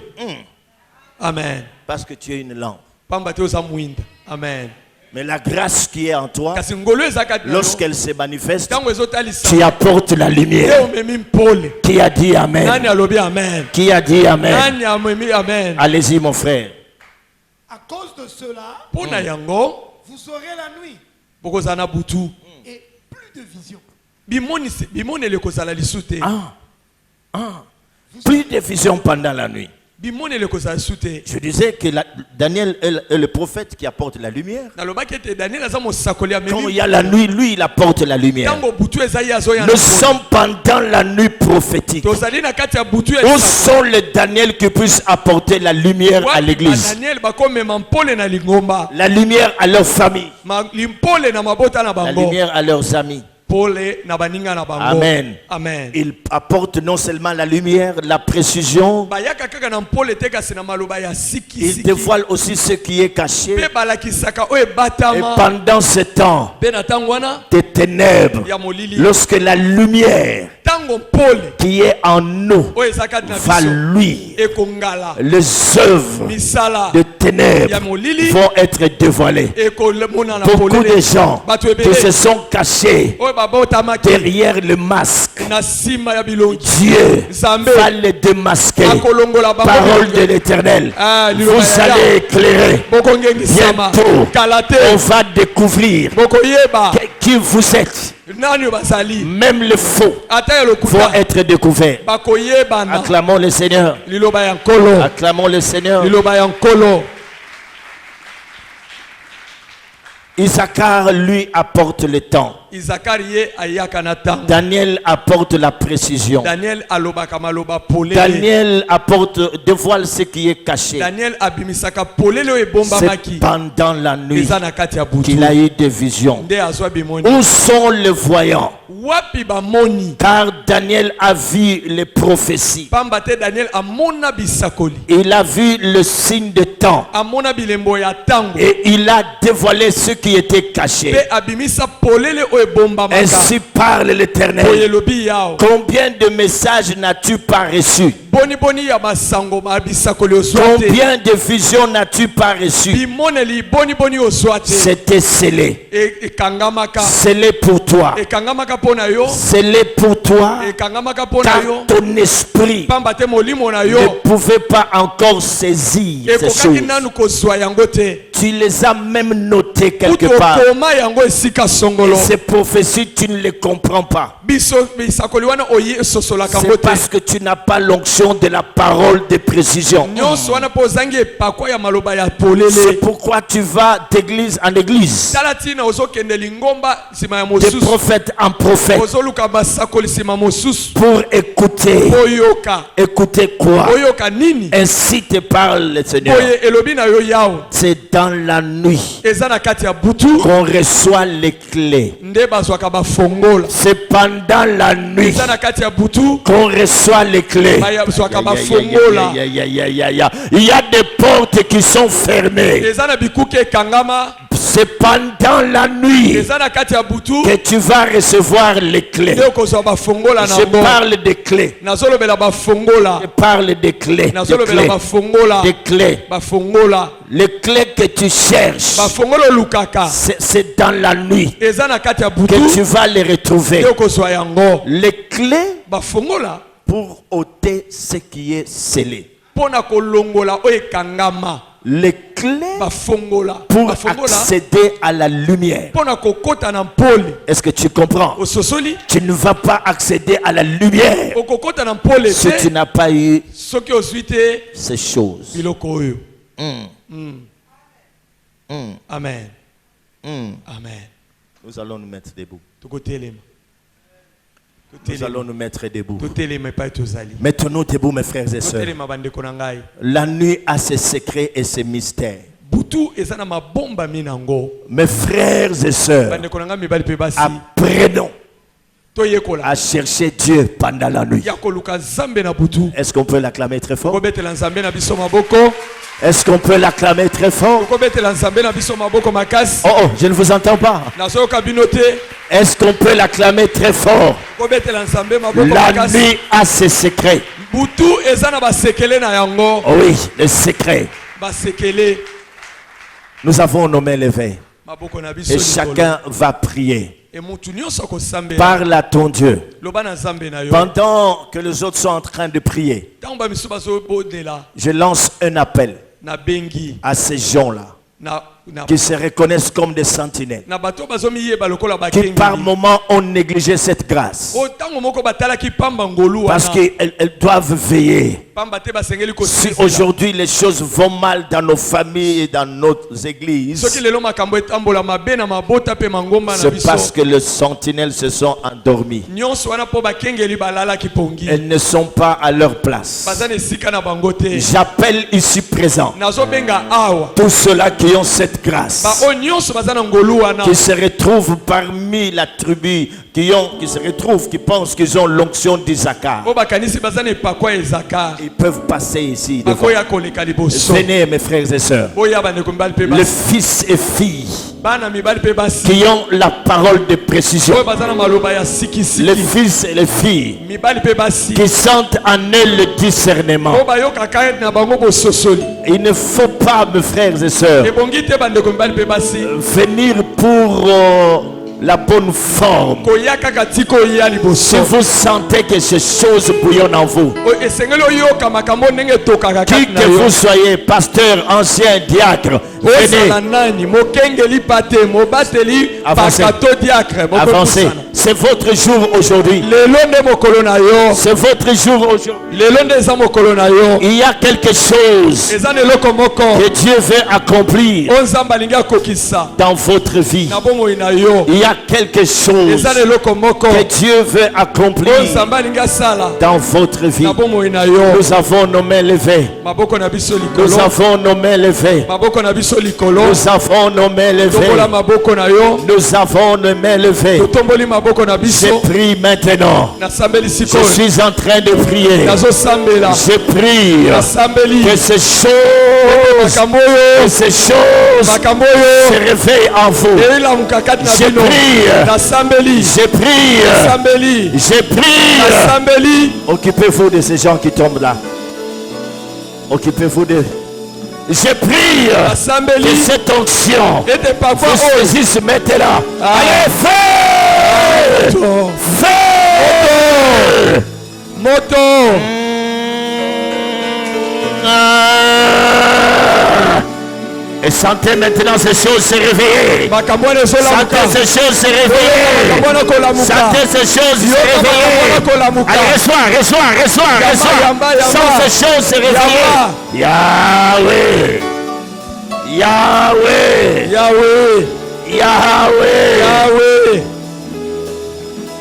Amen. Parce que tu es une lampe. Pamba te oza mwinda. Amen. Mais la grâce qui est en toi, Kasi ngolo ezaka lorsqu'elle se manifeste, tango ezotalisa. tu apportes la lumière. Eo memi mpole. Qui a dit Amen? Nani alobi amen. Qui a dit Amen? Nani amemi amen. Allez-y, mon frère. À cause de cela, Pona yango vous aurez la nuit bokozala na butu. et plus de vision. Bimonele kozala lisute. Plus de vision pendant la nuit. Bimonele kozala sute. Je disais que Daniel est le prophète qui apporte la lumière. Nalobaki ete Daniel aza mosakoli Quand il amemi. y a la nuit, lui, il apporte la lumière. Tango butu ezali azoya. Nous sommes pendant la nuit prophétique. Tozali na kati ya butu ya Où sont les Daniel qui puissent apporter la lumière à l'église? Daniel bakomema mpole na lingomba. La lumière à leur famille. Limpole na mabota na La bango. lumière à leurs amis. Pole na baninga na bango. Amen. Amen. Il apporte non seulement la lumière, la précision, Bayaka kaka na mpole te kasi na maloba ya siki il siki. dévoile aussi ce qui est caché. Pe balakisaka oyo Et batama. pendant ce temps Pe na tango wana des ténèbres, ya molili. lorsque la lumière Tango mpole qui est en nous oyo ezaka na va biso. luire, Ekongala. les œuvres Misala. de ténèbres vont être dévoilées. Ekomona na Beaucoup polele. de gens Bato qui se ebele. sont cachés Oyo babotamaki. derrière le masque, Na sima ya bilongi. Dieu Nzambe. va les démasquer. Akolongola bango. Parole de l'Éternel. Ah, Vous liloba ya allez Yahweh. éclairer. Bokongengisama. Bientôt, Kalate. on va découvrir Bokoyeba. qui vous êtes. Nani bazali. Même le faux Ata ya vont lokuta. être découverts. Bakoyebana. Acclamons le Seigneur. Liloba ya nkolo. Acclamons le Seigneur. Liloba ya nkolo. Issachar, lui, apporte le temps. Izakari ye ayaka na tango. Daniel apporte la précision. Daniel alobaka maloba polele. Daniel dévoile ce qui est caché. Daniel abimisaka polele oyo ebombamaki. C'est pendant la nuit Eza na kati ya butu. qu'il a eu des visions. Nde azwa bimoni. Où sont les voyants? Wapi bamoni. Car Daniel a vu les prophéties. Pamba te Daniel amona bisakoli. Il a vu le signe de temps. Amona bilembo ya tango. Et il a dévoilé ce qui était caché. Pe abimisa polele oyo ebombamaka. Ainsi parle l'Éternel. Oyelobi yao. Combien de messages n'as-tu pas reçus? Boni ya basango ma bisakoli ozwa te. Combien de visions n'as-tu pas reçues? Bimoneli boni ozwa te. C'était scellé. Ekangamaka. Scellé pour toi. Ekangamaka pona yo. Scellé pour toi. Ekangamaka pona Car yo. ton esprit Pamba te molimo na ne yo. pouvait pas encore saisir ces Ekokaki choses. nanu kozwa yango te. Tu les as même notées quelque Kutu part. okoma yango esika Et songolo. ces prophéties, tu ne les comprends pas. Biso bisakoli wana oyi sosolaka C'est ngo te. parce que tu n'as pas l'onction de la parole de précision. Nyonso wana po ozangi epakwa ya maloba ya C'est polele. pourquoi tu vas d'église en église, Tala tina ozokende lingomba nsima ya de mosusu. prophète en prophète, Ozoluka basakoli nsima mosusu. pour écouter. Oyoka. Écouter quoi? Oyoka nini? Ainsi te parle le Seigneur. Oye elobi na yo yao. C'est dans la nuit Eza na kati ya butu. qu'on reçoit les clés. Nde bazwaka bafongola. C'est pendant la nuit Eza na kati ya butu. qu'on reçoit les clés. Bazwaka bafongola. Il y a des portes qui sont fermées. Eza na bikuke ekangama. C'est pendant la nuit Eza na kati ya butu. que tu vas recevoir les clés. Nde okozwa bafongola Je nango. parle des clés. Nazolobela bafongola. Je parle des clés. Des Nazolobela clés. bafongola. Des clés. Bafongola. Les clés que tu cherches, Bafongola lukaka. c'est dans la nuit Eza na kati ya butu. que tu vas les retrouver. Nde okozwa yango. Les clés Bafongola. pour ôter ce qui est scellé. Pona kolongola oyo ekangama. Les clés Bafongola. pour Bafongola. accéder à la lumière. Pona kokota na mpole. Est-ce que tu comprends? Ososoli. Tu ne vas pas accéder à la lumière Okokota na mpole si tu te. n'as pas eu Soki ozwi te ces choses. biloko oyo. Mm. Amen. Mm. Amen. Nous allons nous mettre debout. Tokotelema. Nous allons nous mettre debout. totelema epai tozali Mettons-nous debout, mes frères et sœurs. totelema bandeko na ngai. La nuit a ses secrets et ses mystères. butu eza na mabomba minango. Mes frères et sœurs, bandeko na ngai mibali mpe basi apprenons toyekola à chercher Dieu pendant la nuit. ya koluka nzambe na butu. Est-ce qu'on peut l'acclamer très fort? kobetela nzambe na biso maboko. Est-ce qu'on peut l'acclamer très fort? kobetela nzambe na biso maboko makasi. Oh, oh, je ne vous entends pas. nazoyoka bino te. Est-ce qu'on peut l'acclamer très fort? kobetela nzambe maboko La makasi. nuit a ses secrets. butu eza na basekele na yango. Oh oui, les secrets. basekele Nous avons nos mains levées. maboko na biso Et likolo. chacun va prier. et mutu nyonso akosambela. Parle à ton Dieu. loba na nzambe na yo. Pendant que les autres sont en train de prier, ntango bamisu bazobodela je lance un appel na bengi à ces gens-là na qui se reconnaissent comme des sentinelles, na bato bazomiyeba lokola qui par bakengeli. moments ont négligé cette grâce. o ntango moko batalaki pamba ngolu Parce wana qu'elles doivent veiller. pamba te basengeli Si kosila. aujourd'hui les choses vont mal dans nos familles et dans nos églises, soki lelo makambo etambola mabe na mabota pe mangomba na c'est biso parce que les sentinelles se sont endormies. nyonso wana po bakengeli balalaki pongi Elles ne sont pas à leur place. baza na esika na bango te. J'appelle ici présent nazobenga awa tous ceux-là qui ont cette grâce, baoyo nyonso baza na ngolu wana qui se retrouvent parmi la tribu, qui pensent qu'ils ont l'onction d'Isaacar. po bakanisi baza na epakwa ya ezaka Ils peuvent passer ici devant. bakoya koleka liboso. Venez mes frères et sœurs, oya bandeko mibali mpe les basi fils et filles bana mibali mpe basi qui ont la parole de précision, oyo baza na maloba ya les sikisiki fils et les filles mibali mpe basi qui sentent en eux le discernement. oyo bayokaka na bango bososoli. Il ne faut pas, mes frères et sœurs, ebongi te bandeko mibali mpe basi venir pour la bonne forme. koya kaka tika oya Si liboso. vous sentez que ces choses bouillonnent en vous, esengeli oyoka makambo ndenge etokaka qui kati na que yo. vous soyez, pasteur, ancien, diacre, ozala venez, nani mokengeli pa te mobateli Avancez. pakato diacre avancez. bokosana. C'est votre jour aujourd'hui. lelo nde mokolo na yo. C'est votre jour aujourd'hui. lelo nde eza mokolo na yo. Il y a quelque chose eza na eloko moko que Dieu veut accomplir oyo nzambe alingi akokisa dans votre vie. na bomoi na yo. Il y a quelque chose eza na eloko moko que Dieu veut accomplir oyo nzambe alingi asala dans votre vie. na bomoi na yo. Nous avons nos mains levées. maboko na biso Nous likolo. avons nos mains levées. maboko na biso likolo. Nous avons nos mains levées. tokola maboko na yo. Nous avons nos mains levées. totomboli maboko na Je biso. prie maintenant. nasambeli Je sikoyo. suis en train de prier. nazosambela. Je prie nasambeli que ces choses, makambo oyo. que ces choses makambo se oyo réveillent en vous. eilamuka kati na Je bino. prie. nasambeli. Je prie. nasambeli. Je prie. nasambeli. Occupez-vous de ces gens qui tombent là. Occupez-vous de. Je prie que nasambeli. cette onction ete pakwa vous oyo. saisisse maintenant. Ah. Allez, feu! Moto. Feu! moto. Et sentez maintenant ces choses se réveiller. makambo wana ezolamuka. Sentez ces choses se réveiller. makambo wana kolamuka. Sentez ces choses se Yoka makambo wana réveiller. kolamuka. Allez, reçois. Yamba, yamba. Sens ces choses se réveiller. Yahweh. Yahweh. Yahweh. Yahweh. Yahweh.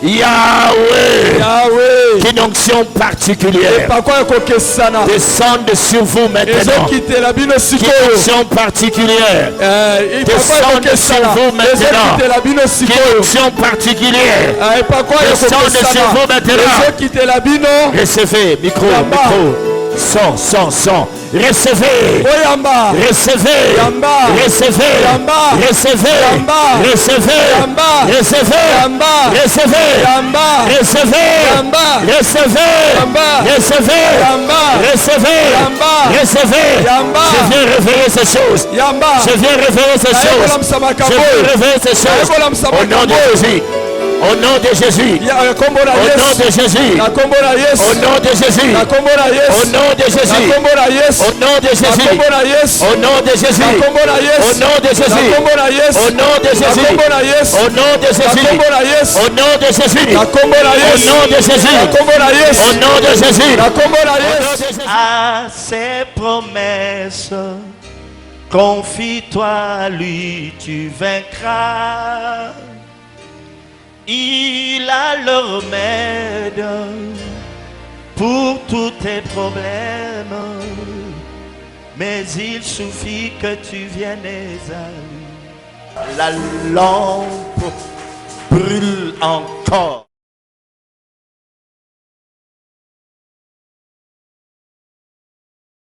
Yahweh. Yahweh. Qu'une onction particulière pakwa ekokesana. descende sur vous maintenant. ezokitela bino Qu'une sikoyo. onction particulière pakwa ekokesana. sur vous maintenant. ezokitela bino Qu'une sikoyo. onction particulière pakwa descende sur ekokesana. vous maintenant. ezokitela bino. Recevez, micro, Yamba. micro. Son. Recevez. oyamba. Recevez. Yamba. Recevez. Yamba. Recevez. Yamba. Recevez. Yamba. Recevez. Yamba. Recevez. Yamba. Recevez. Yamba. Recevez. Yamba. Recevez. Yamba. Recevez. Yamba. Recevez. Yamba. Je viens réveiller ces choses. Yamba. Je viens réveiller ces choses. Nayekolamisa makambo Je oyo. viens réveiller ces choses. Nayekolamisa Au nom de makambo oyo. Jésus. Au nom de Jésus. kombo na Au nom Yesu. de Jésus. Na kombo na Yesu. Au nom de Jésus. Na kombo na Yesu. Au nom de Na Jésus. kombo na Yesu. Au nom de Na Jésus. kombo na Yesu. Au nom de Na Jésus. kombo na Yesu. Au nom de Jésus. Na kombo na Yesu. Au nom de Na Jésus. kombo na Yesu. Au nom de Na Jésus. kombo na Yesu. Au nom de Jésus. Na kombo na Au Yesu. nom de Jésus. Na kombo na Yesu. Au nom de Jésus. Na kombo na Yesu. À ses promesses, confie-toi à lui, tu vaincras. Il a le remède pour tous tes problèmes. Mais il suffit que tu viennes à lui. La lampe brûle encore.